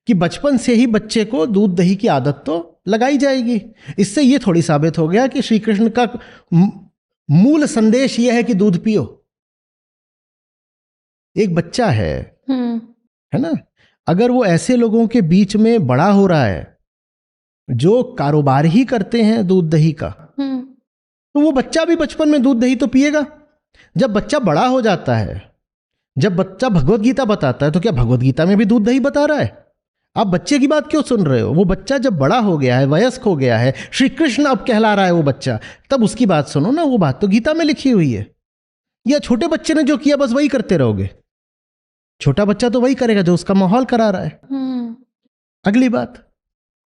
B: कि बचपन से ही बच्चे को दूध दही की आदत तो लगाई जाएगी। इससे ये थोड़ी साबित हो गया कि श्री कृष्ण का मूल संदेश यह है कि दूध पियो। एक बच्चा है ना, अगर वो ऐसे लोगों के बीच में बड़ा हो रहा है जो कारोबार ही करते हैं दूध दही का, तो वो बच्चा भी बचपन में दूध दही तो पिएगा। जब बच्चा बड़ा हो जाता है, जब बच्चा भगवत गीता बताता है, तो क्या भगवत गीता में भी दूध दही बता रहा है? आप बच्चे की बात क्यों सुन रहे हो? वो बच्चा जब बड़ा हो गया है, वयस्क हो गया है, श्री कृष्ण अब कहला रहा है वो बच्चा, तब उसकी बात सुनो ना। वो बात तो गीता में लिखी हुई है। या छोटे बच्चे ने जो किया बस वही करते रहोगे? छोटा बच्चा तो वही करेगा जो उसका माहौल करा रहा है। अगली बात,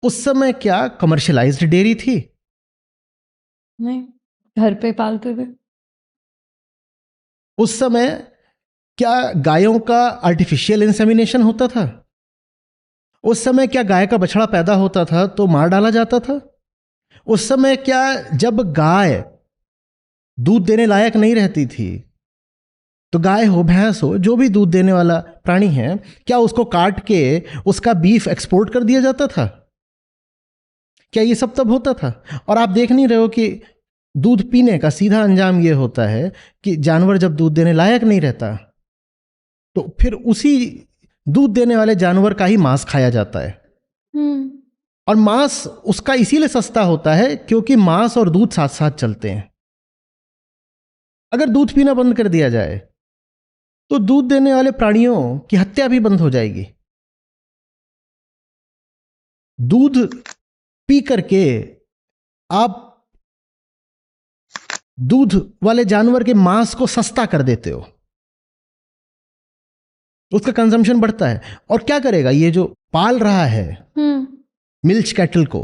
B: उस समय क्या कमर्शियलाइज्ड डेयरी थी?
A: नहीं। घर पे पालते थे।
B: उस समय क्या गायों का आर्टिफिशियल इंसेमिनेशन होता था? उस समय क्या गाय का बछड़ा पैदा होता था तो मार डाला जाता था? उस समय क्या जब गाय दूध देने लायक नहीं रहती थी तो गाय हो भैंस हो जो भी दूध देने वाला प्राणी है, क्या उसको काट के उसका बीफ एक्सपोर्ट कर दिया जाता था? क्या ये सब तब होता था? और आप देख नहीं रहे हो कि दूध पीने का सीधा अंजाम ये होता है कि जानवर जब दूध देने लायक नहीं रहता तो फिर उसी दूध देने वाले जानवर का ही मांस खाया जाता है। और मांस उसका इसीलिए सस्ता होता है क्योंकि मांस और दूध साथ साथ चलते हैं। अगर दूध पीना बंद कर दिया जाए तो दूध देने वाले प्राणियों की हत्या भी बंद हो जाएगी। दूध पी करके आप दूध वाले जानवर के मांस को सस्ता कर देते हो, उसका कंजम्पशन बढ़ता है। और क्या करेगा ये जो पाल रहा है मिल्च कैटल को,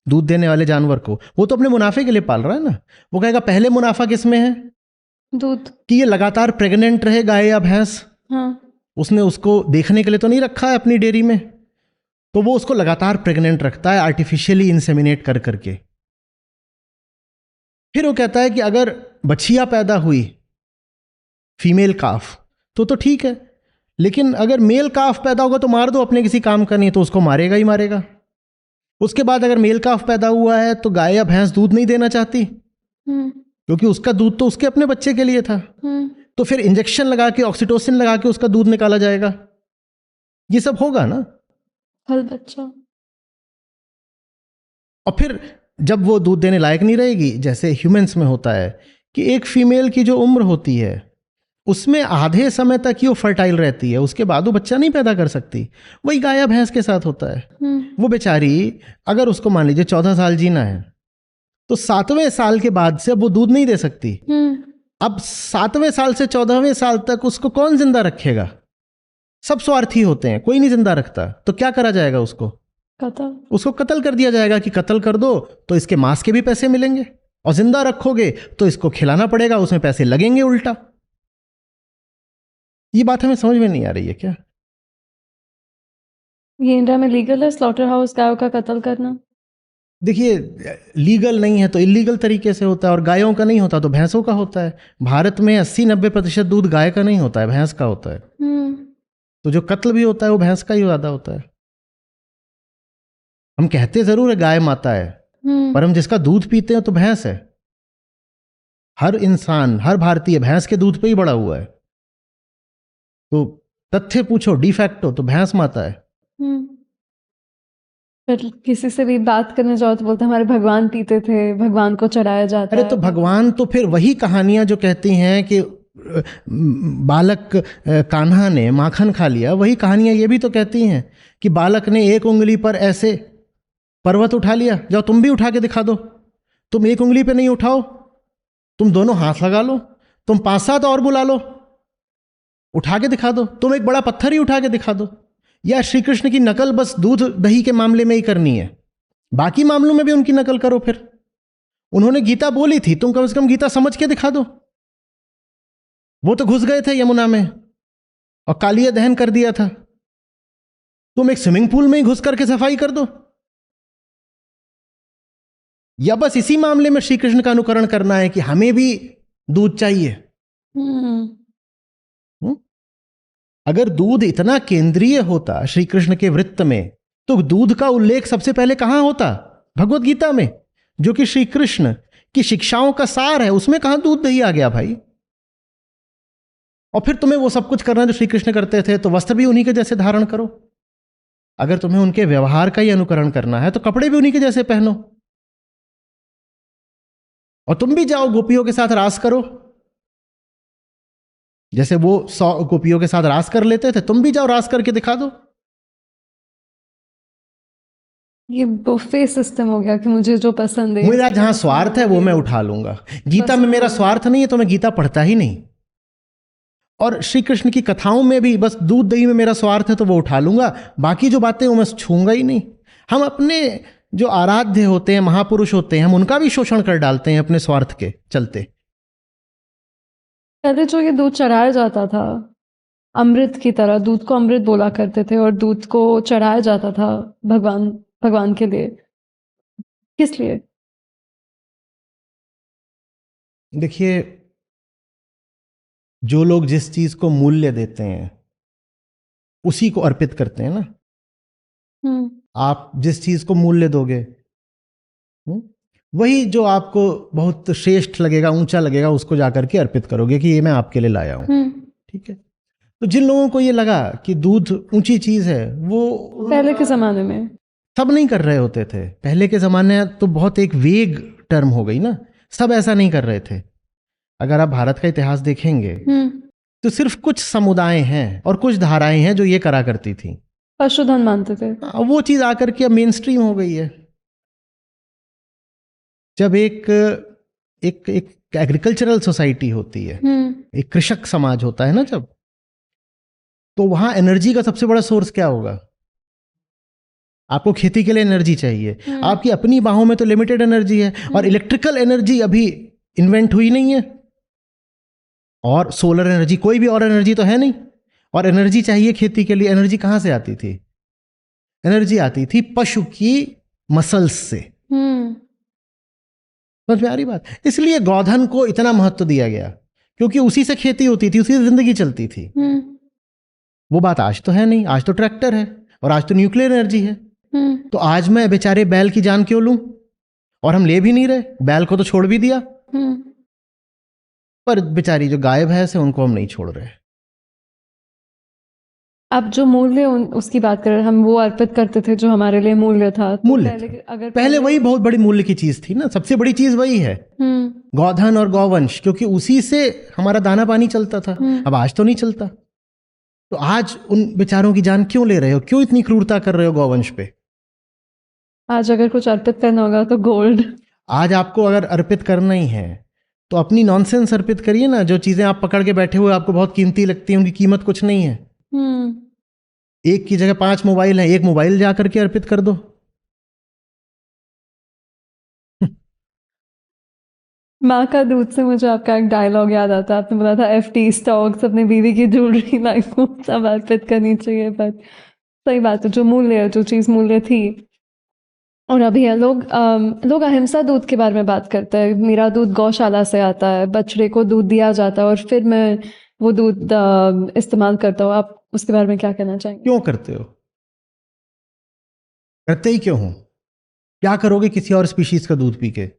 B: दूध देने वाले जानवर को, वो तो अपने मुनाफे के लिए पाल रहा है ना। वो कहेगा पहले मुनाफा किसमें है?
A: दूध।
B: कि ये लगातार प्रेग्नेंट रहे गाय या भैंस। उसने उसको देखने के लिए तो नहीं रखा है अपनी डेयरी में, तो वो उसको लगातार प्रेग्नेंट रखता है आर्टिफिशियली इंसेमिनेट कर करके। फिर वो कहता है कि अगर बछिया पैदा हुई फीमेल काफ तो ठीक है, लेकिन अगर मेल काफ पैदा होगा तो मार दो, अपने किसी काम का नहीं, तो उसको मारेगा ही मारेगा। उसके बाद अगर मेल काफ पैदा हुआ है तो गाय या भैंस दूध नहीं देना चाहती क्योंकि उसका दूध तो उसके अपने बच्चे के लिए था। तो फिर इंजेक्शन लगा के, ऑक्सीटोसिन लगा के उसका दूध निकाला जाएगा। ये सब होगा ना।
A: हल बच्चा।
B: और फिर जब वो दूध देने लायक नहीं रहेगी, जैसे ह्यूमंस में होता है कि एक फीमेल की जो उम्र होती है उसमें आधे समय तक ही वो फर्टाइल रहती है, उसके बाद वो बच्चा नहीं पैदा कर सकती। वही गाय या भैंस के साथ होता है। वो बेचारी अगर उसको मान लीजिए 14 साल जीना है तो 7वें साल के बाद से अब वो दूध नहीं दे सकती। अब 7वें साल से 14वें साल तक उसको कौन जिंदा रखेगा? सब स्वार्थी होते हैं, कोई नहीं जिंदा रखता। तो क्या करा जाएगा? उसको कत्ल कर दिया जाएगा कि कत्ल कर दो तो इसके मांस के भी पैसे मिलेंगे, और जिंदा रखोगे तो इसको खिलाना पड़ेगा, उसमें पैसे लगेंगे उल्टा। ये बात हमें समझ में नहीं आ रही है क्या?
A: ये इंडिया में लीगल है स्लॉटर हाउस गायों का कत्ल करना?
B: देखिए, लीगल नहीं है तो इलीगल तरीके से होता है, और गायों का नहीं होता तो भैंसों का होता है। भारत में 80-90% दूध गाय का नहीं होता है, भैंस का होता है। तो जो कत्ल भी होता है वो भैंस का ही ज्यादा होता है। हम कहते जरूर है गाय माता है, पर हम जिसका दूध पीते हैं तो भैंस है। हर इंसान, हर भारतीय भैंस के दूध पे ही बड़ा हुआ है। तो तथ्य पूछो डिफैक्टो तो भैंस माता है।
A: फिर किसी से भी बात करने जाओ तो बोलते हमारे भगवान पीते थे, भगवान को चढ़ाया जाता है।
B: अरे तो भगवान तो फिर वही कहानियां जो कहती हैं कि बालक कान्हा ने माखन खा लिया, वही कहानियां ये भी तो कहती हैं कि बालक ने एक उंगली पर ऐसे पर्वत उठा लिया। जाओ तुम भी उठा के दिखा दो। तुम एक उंगली पे नहीं उठाओ, तुम दोनों हाथ लगा लो, तुम 5-7 और बुला लो, उठा के दिखा दो। तुम एक बड़ा पत्थर ही उठा के दिखा दो। या श्री कृष्ण की नकल बस दूध दही के मामले में ही करनी है, बाकी मामलों में भी उनकी नकल करो। फिर उन्होंने गीता बोली थी, तुम कम से कम गीता समझ के दिखा दो। वो तो घुस गए थे यमुना में और कालिया दहन कर दिया था। तुम एक स्विमिंग पूल में ही घुस करके सफाई कर दो। या बस इसी मामले में श्री कृष्ण का अनुकरण करना है कि हमें भी दूध चाहिए। अगर दूध इतना केंद्रीय होता श्री कृष्ण के वृत्त में, तो दूध का उल्लेख सबसे पहले कहां होता? भगवत गीता में, जो कि श्री कृष्ण की शिक्षाओं का सार है। उसमें कहां दूध दही आ गया भाई? और फिर तुम्हें वो सब कुछ करना जो श्री कृष्ण करते थे, तो वस्त्र भी उन्हीं के जैसे धारण करो। अगर तुम्हें उनके व्यवहार का ही अनुकरण करना है तो कपड़े भी उन्हीं के जैसे पहनो, और तुम भी जाओ गोपियों के साथ रास करो। जैसे वो 100 गोपियों के साथ रास कर लेते थे, तुम भी जाओ रास करके दिखा दो।
A: ये बुफे सिस्टम हो गया कि मुझे जो पसंद है,
B: मेरा जहां स्वार्थ है वो मैं उठा लूंगा। गीता में मेरा स्वार्थ नहीं है तो मैं गीता पढ़ता ही नहीं। और श्री कृष्ण की कथाओं में भी बस दूध दही में मेरा स्वार्थ है तो वो उठा लूंगा, बाकी जो बातें वो मैं छूंगा ही नहीं। हम अपने जो आराध्य होते हैं, महापुरुष होते हैं, हम उनका भी शोषण कर डालते हैं अपने स्वार्थ के चलते।
A: पहले जो ये दूध चढ़ाया जाता था अमृत की तरह, दूध को अमृत बोला करते थे और दूध को चढ़ाया जाता था भगवान के लिए, किस लिए?
B: देखिए, जो लोग जिस चीज को मूल्य देते हैं उसी को अर्पित करते हैं ना। आप जिस चीज को मूल्य दोगे, वही जो आपको बहुत श्रेष्ठ लगेगा, ऊंचा लगेगा, उसको जाकर के अर्पित करोगे कि ये मैं आपके लिए लाया हूं। ठीक है। तो जिन लोगों को ये लगा कि दूध ऊंची चीज है, वो
A: पहले के जमाने में
B: सब नहीं कर रहे होते थे। पहले के जमाने तो बहुत एक वेग टर्म हो गई ना, सब ऐसा नहीं कर रहे थे। अगर आप भारत का इतिहास देखेंगे तो सिर्फ कुछ समुदाय हैं और कुछ धाराएं हैं जो ये करा करती थी,
A: पशुधन मानते थे।
B: वो चीज आकर के अब मेन स्ट्रीम हो गई है। जब एक एग्रीकल्चरल सोसाइटी होती है, एक कृषक समाज होता है ना, जब, तो वहां एनर्जी का सबसे बड़ा सोर्स क्या होगा? आपको खेती के लिए एनर्जी चाहिए। आपकी अपनी बाहों में तो लिमिटेड एनर्जी है, और इलेक्ट्रिकल एनर्जी अभी इन्वेंट हुई नहीं है, और सोलर एनर्जी, कोई भी और एनर्जी तो है नहीं। और एनर्जी चाहिए खेती के लिए। एनर्जी कहां से आती थी? एनर्जी आती थी पशु की मसल्स से। समझ में आ रही बात? इसलिए गौधन को इतना महत्व दिया गया, क्योंकि उसी से खेती होती थी, उसी से जिंदगी चलती थी। वो बात आज तो है नहीं। आज तो ट्रैक्टर है और आज तो न्यूक्लियर एनर्जी है। तो आज मैं बेचारे बैल की जान क्यों लूं? और हम ले भी नहीं रहे, बैल को तो छोड़ भी दिया, पर बेचारी जो गाय भैंस है उनको हम नहीं छोड़ रहे।
A: अब जो मूल्य उसकी बात कर रहे हैं, हम वो अर्पित करते थे जो हमारे लिए मूल्य था। तो
B: मूल्य पहले वही बहुत बड़ी मूल्य की चीज थी ना। सबसे बड़ी चीज वही है, गौधन और गौवंश, क्योंकि उसी से हमारा दाना पानी चलता था। अब आज तो नहीं चलता। तो आज उन बेचारों की जान क्यों ले रहे हो? क्यों इतनी क्रूरता कर रहे हो गौवंश पे?
A: आज अगर कुछ अर्पित करना होगा तो गोल्ड। आज
B: आपको अगर अर्पित करना ही है तो अपनी नॉनसेंस अर्पित करिए ना। जो चीजें आप पकड़ के बैठे हुए आपको बहुत कीमती लगती हैं, उनकी कीमत कुछ नहीं है। एक की जगह 5 मोबाइल है, एक मोबाइल जाकर के अर्पित कर दो।
A: माँ का दूध से मुझे आपका एक डायलॉग याद आता है। आपने बोला था FT स्टॉक्स, अपनी बीवी की ज्वेलरी, लाइफ को सब अर्पित करनी चाहिए। पर सही बात है, जो मूल्य, जो चीज़ मूल्य थी। और अभी है लोग अहिंसा दूध के बारे में बात करते हैं। मेरा दूध गौशाला से आता है, बछड़े को दूध दिया जाता है और फिर मैं वो दूध इस्तेमाल करता हूँ। आप उसके बारे में क्या कहना चाहेंगे?
B: क्यों करते हो? करते ही क्यों हो? क्या करोगे किसी और स्पीशीज का दूध पी के?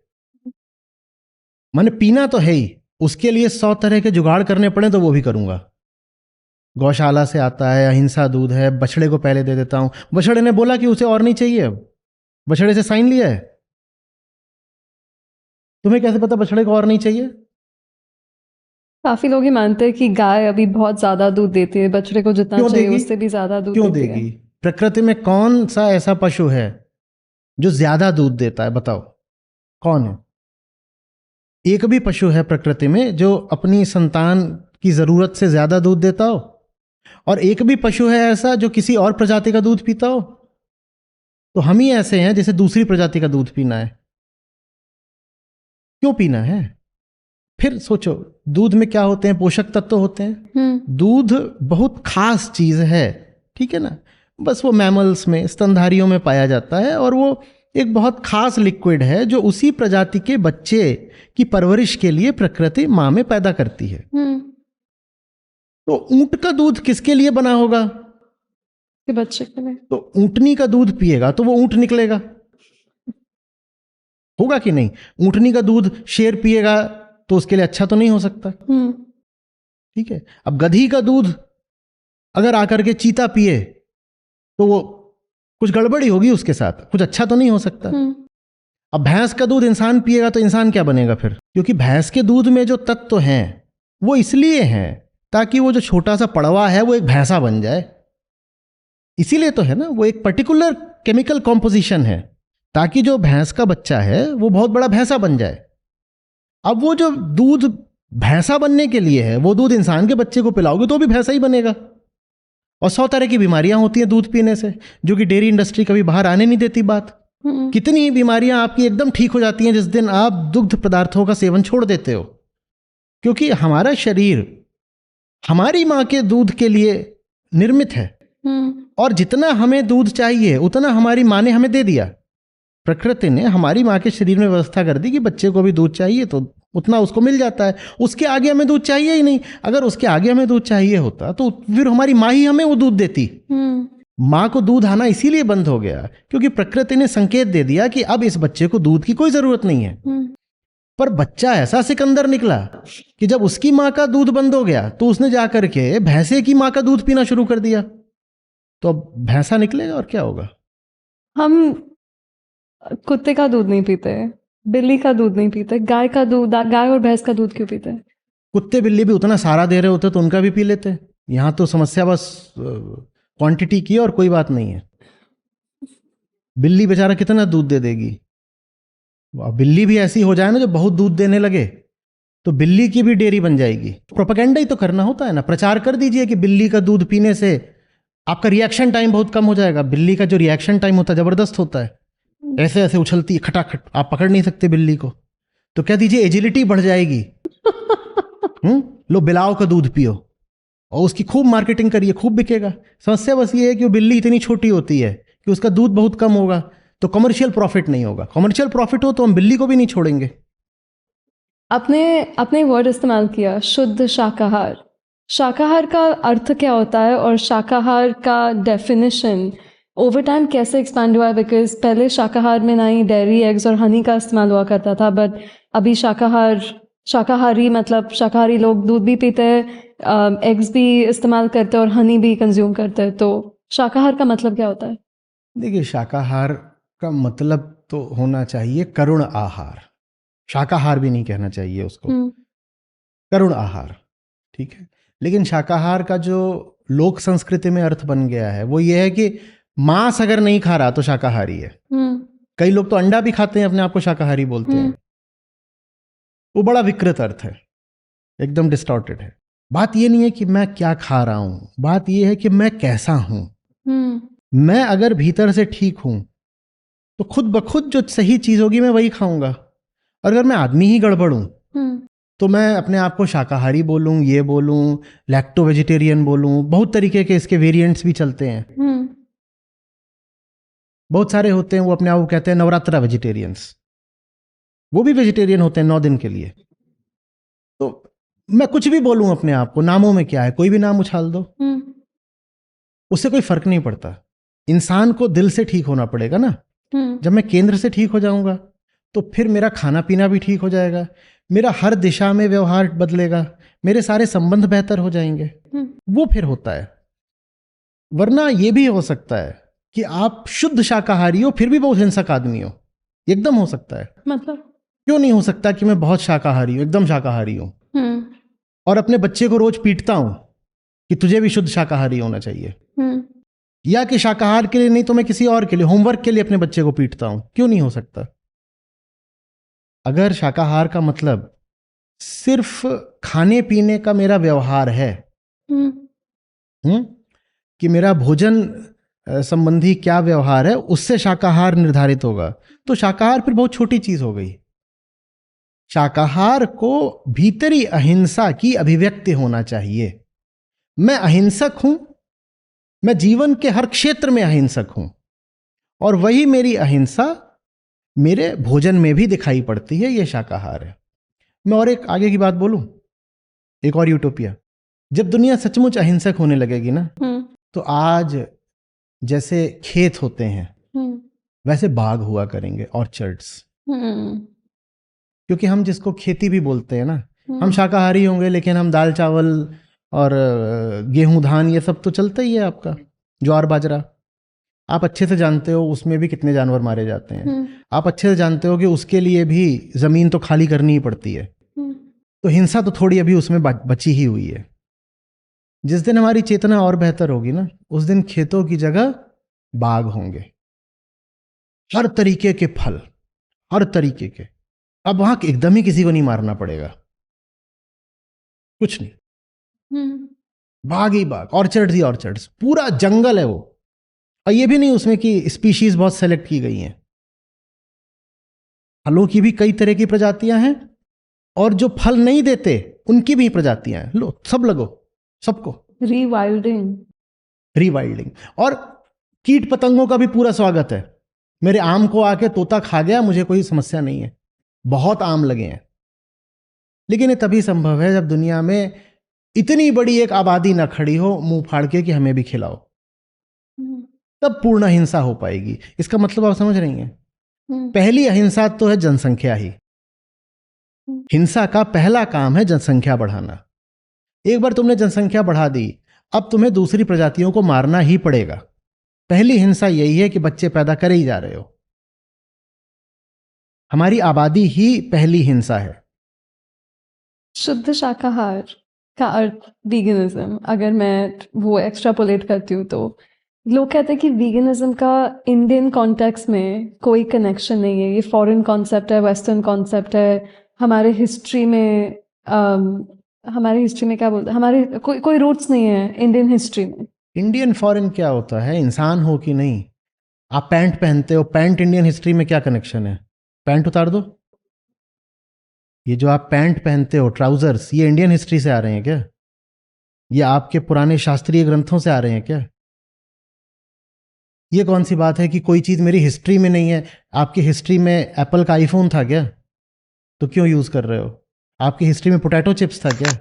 B: मैंने पीना तो है ही, उसके लिए 100 तरह के जुगाड़ करने पड़े तो वो भी करूंगा। गौशाला से आता है, अहिंसा दूध है, बछड़े को पहले दे देता हूं। बछड़े ने बोला कि उसे और नहीं चाहिए, अब बछड़े से साइन लिया है। तुम्हें कैसे पता बछड़े को और नहीं चाहिए?
A: काफी लोग ही मानते हैं कि गाय अभी बहुत ज्यादा दूध देती है, बछड़े को जितना चाहिए उससे भी ज्यादा दूध
B: क्यों देगी? प्रकृति में कौन सा ऐसा पशु है जो ज्यादा दूध देता है? बताओ कौन है? एक भी पशु है प्रकृति में जो अपनी संतान की जरूरत से ज्यादा दूध देता हो? और एक भी पशु है ऐसा जो किसी और प्रजाति का दूध पीता हो? तो हम ही ऐसे हैं जिसे दूसरी प्रजाति का दूध पीना है। क्यों पीना है? फिर सोचो, दूध में क्या होते हैं? पोषक तत्व होते हैं। दूध बहुत खास चीज है, ठीक है ना। बस वो मैमल्स में, स्तनधारियों में पाया जाता है, और वो एक बहुत खास लिक्विड है जो उसी प्रजाति के बच्चे की परवरिश के लिए प्रकृति माँ में पैदा करती है। तो ऊंट का दूध किसके लिए बना होगा?
A: के बच्चे के लिए।
B: तो ऊंटनी का दूध पिएगा तो वो ऊंट निकलेगा, होगा कि नहीं? ऊंटनी का दूध शेर पिएगा तो उसके लिए अच्छा तो नहीं हो सकता, ठीक है। अब गधी का दूध अगर आकर के चीता पिए तो वो कुछ गड़बड़ी होगी उसके साथ, कुछ अच्छा तो नहीं हो सकता। अब भैंस का दूध इंसान पिएगा तो इंसान क्या बनेगा फिर? क्योंकि भैंस के दूध में जो तत्व हैं वो इसलिए हैं ताकि वो जो छोटा सा पड़वा है वो एक भैंसा बन जाए। इसीलिए तो है ना, वो एक पर्टिकुलर केमिकल कॉम्पोजिशन है ताकि जो भैंस का बच्चा है वो बहुत बड़ा भैंसा बन जाए। अब वो जो दूध भैंसा बनने के लिए है वो दूध इंसान के बच्चे को पिलाओगे तो भी भैंसा ही बनेगा। और 100 तरह की बीमारियां होती हैं दूध पीने से, जो कि डेयरी इंडस्ट्री कभी बाहर आने नहीं देती बात। कितनी ही बीमारियां आपकी एकदम ठीक हो जाती हैं जिस दिन आप दुग्ध पदार्थों का सेवन छोड़ देते हो, क्योंकि हमारा शरीर हमारी माँ के दूध के लिए निर्मित है और जितना हमें दूध चाहिए उतना हमारी माँ ने हमें दे दिया। प्रकृति ने हमारी माँ के शरीर में व्यवस्था कर दी कि बच्चे को भी दूध चाहिए तो उतना उसको मिल जाता है, उसके आगे हमें दूध चाहिए ही नहीं। अगर उसके आगे हमें दूध चाहिए होता तो फिर हमारी माँ ही हमें वो दूध देती। माँ को दूध आना इसीलिए बंद हो गया क्योंकि प्रकृति ने संकेत दे दिया कि अब इस बच्चे को दूध की कोई जरूरत नहीं है। पर बच्चा ऐसा सिकंदर निकला कि जब उसकी माँ का दूध बंद हो गया तो उसने जाकर के भैंसे की माँ का दूध पीना शुरू कर दिया। तो अब भैंसा निकलेगा और क्या होगा?
A: हम कुत्ते का दूध नहीं पीते, बिल्ली का दूध नहीं पीते, गाय का दूध, गाय और भैंस का दूध क्यों पीते?
B: कुत्ते बिल्ली भी उतना सारा दे रहे होते तो उनका भी पी लेते। यहाँ तो समस्या बस क्वांटिटी की और कोई बात नहीं है। बिल्ली बेचारा कितना दूध दे देगी? बिल्ली भी ऐसी हो जाए ना जो बहुत दूध देने लगे तो बिल्ली की भी डेयरी बन जाएगी। प्रोपेगेंडा ही तो करना होता है ना, प्रचार कर दीजिए कि बिल्ली का दूध पीने से आपका रिएक्शन टाइम बहुत कम हो जाएगा। बिल्ली का जो रिएक्शन टाइम होता है जबरदस्त होता है, ऐसे ऐसे उछलती है खटाखट, आप पकड़ नहीं सकते बिल्ली को। तो कह दीजिए एजिलिटी बढ़ जाएगी। लो बिलाव का दूध पियो और उसकी खूब मार्केटिंग करिए, खूब बिकेगा। समस्या बस ये है कि वो बिल्ली इतनी छोटी होती है कि उसका दूध बहुत कम होगा तो कमर्शियल प्रॉफिट नहीं होगा। कमर्शियल प्रॉफिट हो तो हम बिल्ली को भी नहीं छोड़ेंगे।
A: आपने वर्ड इस्तेमाल किया शुद्ध शाकाहार। शाकाहार का अर्थ क्या होता है और शाकाहार का डेफिनेशन ओवर टाइम कैसे एक्सपैंड हुआ है? बिकॉज पहले शाकाहार में ना ही डेयरी, एग्स और हनी का इस्तेमाल हुआ करता था, बट अभी शाकाहारी मतलब शाकाहारी लोग दूध भी पीते हैं, एग्स भी इस्तेमाल करते हैं और हनी भी कंज्यूम करते हैं। तो शाकाहार का मतलब क्या होता है?
B: देखिए, शाकाहार का मतलब तो होना चाहिए करुण आहार। शाकाहार भी नहीं कहना चाहिए उसको, करुण आहार, ठीक है। लेकिन शाकाहार का जो लोक संस्कृति में अर्थ बन गया है वो ये है कि मांस अगर नहीं खा रहा तो शाकाहारी है। कई लोग तो अंडा भी खाते हैं, अपने आप को शाकाहारी बोलते हैं। वो बड़ा विकृत अर्थ है, एकदम डिस्टॉर्टेड है। बात ये नहीं है कि मैं क्या खा रहा हूं, बात ये है कि मैं कैसा हूं। मैं अगर भीतर से ठीक हूं तो खुद ब खुद जो सही चीज होगी मैं वही खाऊंगा। और अगर मैं आदमी ही गड़बड़ हूं तो मैं अपने आप को शाकाहारी बोलूं, ये बोलूं, लैक्टो वेजिटेरियन बोलूं, बहुत तरीके के इसके वेरिएंट्स भी चलते हैं। बहुत सारे होते हैं वो अपने आप को कहते हैं नवरात्रा वेजिटेरियंस, वो भी वेजिटेरियन होते हैं 9 दिन के लिए। तो मैं कुछ भी बोलूं अपने आप को, नामों में क्या है, कोई भी नाम उछाल दो, उससे कोई फर्क नहीं पड़ता। इंसान को दिल से ठीक होना पड़ेगा ना। जब मैं केंद्र से ठीक हो जाऊंगा तो फिर मेरा खाना पीना भी ठीक हो जाएगा, मेरा हर दिशा में व्यवहार बदलेगा, मेरे सारे संबंध बेहतर हो जाएंगे। वो फिर होता है। वरना ये भी हो सकता है कि आप शुद्ध शाकाहारी हो फिर भी बहुत हिंसक आदमी हो, एकदम हो सकता है।
A: मतलब
B: क्यों नहीं हो सकता कि मैं बहुत शाकाहारी हूं, एकदम शाकाहारी हूं और अपने बच्चे को रोज पीटता हूं कि तुझे भी शुद्ध शाकाहारी होना चाहिए, या कि शाकाहार के लिए नहीं तो मैं किसी और के लिए, होमवर्क के लिए अपने बच्चे को पीटता हूं। क्यों नहीं हो सकता? अगर शाकाहार का मतलब सिर्फ खाने पीने का मेरा व्यवहार है, कि मेरा भोजन संबंधी क्या व्यवहार है उससे शाकाहार निर्धारित होगा, तो शाकाहार फिर बहुत छोटी चीज हो गई। शाकाहार को भीतरी अहिंसा की अभिव्यक्ति होना चाहिए। मैं अहिंसक हूं, मैं जीवन के हर क्षेत्र में अहिंसक हूं और वही मेरी अहिंसा मेरे भोजन में भी दिखाई पड़ती है। यह शाकाहार है। मैं और एक आगे की बात बोलूं, एक और यूटोपिया। जब दुनिया सचमुच अहिंसक होने लगेगी ना, तो आज जैसे खेत होते हैं वैसे बाग हुआ करेंगे, ऑर्चर्ड्स। क्योंकि हम जिसको खेती भी बोलते हैं ना, हम शाकाहारी होंगे लेकिन हम दाल चावल और गेहूं धान ये सब तो चलता ही है। आपका ज्वार बाजरा आप अच्छे से जानते हो, उसमें भी कितने जानवर मारे जाते हैं। आप अच्छे से जानते हो कि उसके लिए भी जमीन तो खाली करनी ही पड़ती है। तो हिंसा तो थोड़ी अभी उसमें बची ही हुई है। जिस दिन हमारी चेतना और बेहतर होगी ना, उस दिन खेतों की जगह बाग होंगे, हर तरीके के फल, हर तरीके के। अब वहां एकदम ही किसी को नहीं मारना पड़ेगा, कुछ नहीं, बाग ही बाग, ऑर्चर्ड्स ही ऑर्चर्ड्स, पूरा जंगल है वो। और ये भी नहीं उसमें कि स्पीशीज बहुत सेलेक्ट की गई हैं, फलों की भी कई तरह की प्रजातियां हैं और जो फल नहीं देते उनकी भी प्रजातियां हैं। लो सब लगो, सबको
A: रीवाइल्डिंग।
B: रीवाइल्डिंग। और कीट पतंगों का भी पूरा स्वागत है। मेरे आम को आके तोता खा गया, मुझे कोई समस्या नहीं है, बहुत आम लगे हैं। लेकिन ये तभी संभव है जब दुनिया में इतनी बड़ी एक आबादी ना खड़ी हो मुंह फाड़ के कि हमें भी खिलाओ, तब पूर्ण अहिंसा हो पाएगी। इसका मतलब आप समझ रही हैं? पहली अहिंसा तो है जनसंख्या ही। हिंसा का पहला काम है जनसंख्या बढ़ाना। एक बार तुमने जनसंख्या बढ़ा दी, अब तुम्हें दूसरी प्रजातियों को मारना ही पड़ेगा। पहली हिंसा यही है कि बच्चे पैदा करे ही जा रहे हो। हमारी आबादी ही पहली हिंसा है।
A: शुद्ध शाकाहार का अर्थ वीगनिज्म, अगर मैं वो एक्स्ट्रापोलेट करती हूँ तो लोग कहते हैं कि वीगनिज्म का इंडियन कॉन्टेक्स्ट में कोई कनेक्शन नहीं है, ये फॉरेन कॉन्सेप्ट है, वेस्टर्न कॉन्सेप्ट है। हमारे हिस्ट्री में क्या बोलते हैं, हमारे कोई रूट्स नहीं है इंडियन हिस्ट्री में।
B: इंडियन फॉरेन क्या होता है? इंसान हो कि नहीं। आप पैंट पहनते हो, पैंट इंडियन हिस्ट्री में क्या कनेक्शन है? पैंट उतार दो। ये जो आप पैंट पहनते हो, ट्राउजर्स, ये इंडियन हिस्ट्री से आ रहे हैं क्या? ये आपके पुराने शास्त्रीय ग्रंथों से आ रहे हैं क्या? ये कौन सी बात है कि कोई चीज मेरी हिस्ट्री में नहीं है? आपकी हिस्ट्री में एप्पल का आईफोन था क्या? तो क्यों यूज कर रहे हो? आपकी हिस्ट्री में पोटैटो चिप्स था क्या?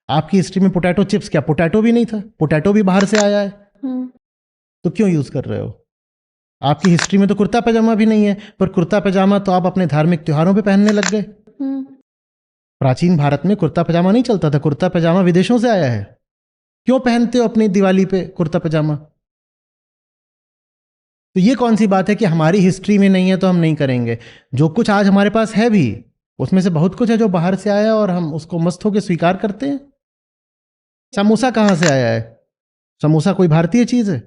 B: आपकी हिस्ट्री में पोटैटो चिप्स क्या पोटैटो भी नहीं था? पोटैटो भी बाहर से आया है, तो क्यों यूज कर रहे हो? आपकी हिस्ट्री में तो कुर्ता पैजामा भी नहीं है, पर कुर्ता पैजामा तो आप अपने धार्मिक त्योहारों पे पहनने लग गए। प्राचीन भारत में कुर्ता पैजामा नहीं चलता था, कुर्ता पैजामा विदेशों से आया है। क्यों पहनते हो अपनी दिवाली पे कुर्ता पैजामा? तो ये कौन सी बात है कि हमारी हिस्ट्री में नहीं है तो हम नहीं करेंगे? जो कुछ आज हमारे पास है भी, उसमें से बहुत कुछ है जो बाहर से आया और हम उसको मस्त होकर स्वीकार करते हैं। समोसा कहाँ से आया है? समोसा कोई भारतीय चीज है?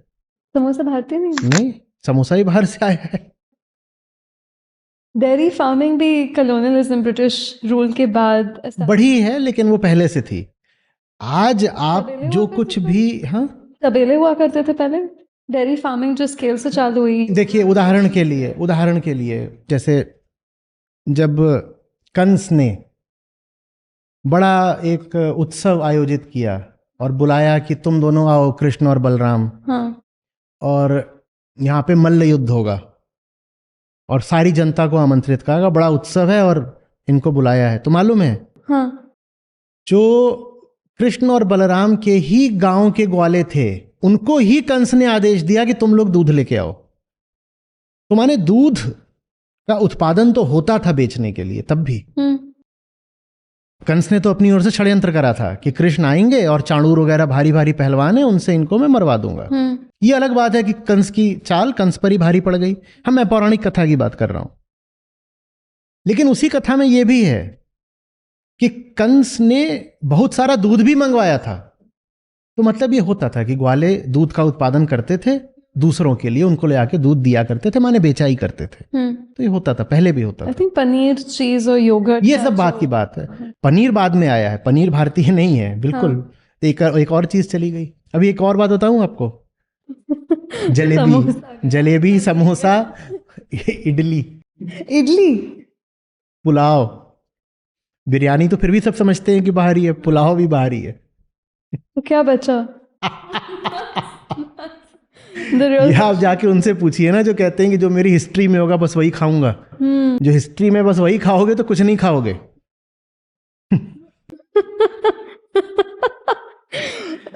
A: समोसा भारतीय नहीं,
B: समोसा ही बाहर से आया है।
A: डेयरी फार्मिंग भी कॉलोनियलिज्म, ब्रिटिश रूल के बाद
B: बढ़ी है, लेकिन वो पहले से थी। आज आप जो कुछ भी, हाँ,
A: तबेले हुआ करते थे पहले। डेयरी फार्मिंग जो स्केल से चालू हुई,
B: देखिए उदाहरण के लिए जैसे जब कंस ने बड़ा एक उत्सव आयोजित किया और बुलाया कि तुम दोनों आओ, कृष्ण और बलराम,
A: हाँ,
B: और यहाँ पे मल्ल युद्ध होगा, और सारी जनता को आमंत्रित करा, बड़ा उत्सव है और इनको बुलाया है। तो मालूम है,
A: हाँ,
B: जो कृष्ण और बलराम के ही गांव के ग्वाले थे, उनको ही कंस ने आदेश दिया कि तुम लोग दूध लेके आओ। तो माने दूध का उत्पादन तो होता था बेचने के लिए, तब भी कंस ने तो अपनी ओर से षड्यंत्र करा था कि कृष्ण आएंगे और चाणूर वगैरह भारी भारी पहलवान है, उनसे इनको मैं मरवा दूंगा। ये अलग बात है कि कंस की चाल कंस पर ही भारी पड़ गई। मैं पौराणिक कथा की बात कर रहा हूं। लेकिन उसी कथा में यह भी है कि कंस ने बहुत सारा दूध भी मंगवाया था। तो मतलब ये होता था कि ग्वाले दूध का उत्पादन करते थे दूसरों के लिए, उनको ले आके दूध दिया करते थे, माने बेचा ही करते थे। तो ये होता था, पहले भी होता था।
A: आई थिंक पनीर, चीज और योगर्ट,
B: ये सब बात की बात है। पनीर बाद में आया है, पनीर भारतीय नहीं है बिल्कुल। हाँ। एक और चीज चली गई। अभी एक और बात बताऊं आपको। जलेबी, समोसा, इडली, पुलाव, बिरयानी तो फिर भी सब समझते हैं कि बाहरी है, पुलाव भी बाहरी है।
A: तो क्या बचा?
B: ये आप जाके उनसे पूछिए ना, जो कहते हैं कि जो मेरी हिस्ट्री में होगा बस वही खाऊंगा। जो हिस्ट्री में बस वही खाओगे तो कुछ नहीं खाओगे।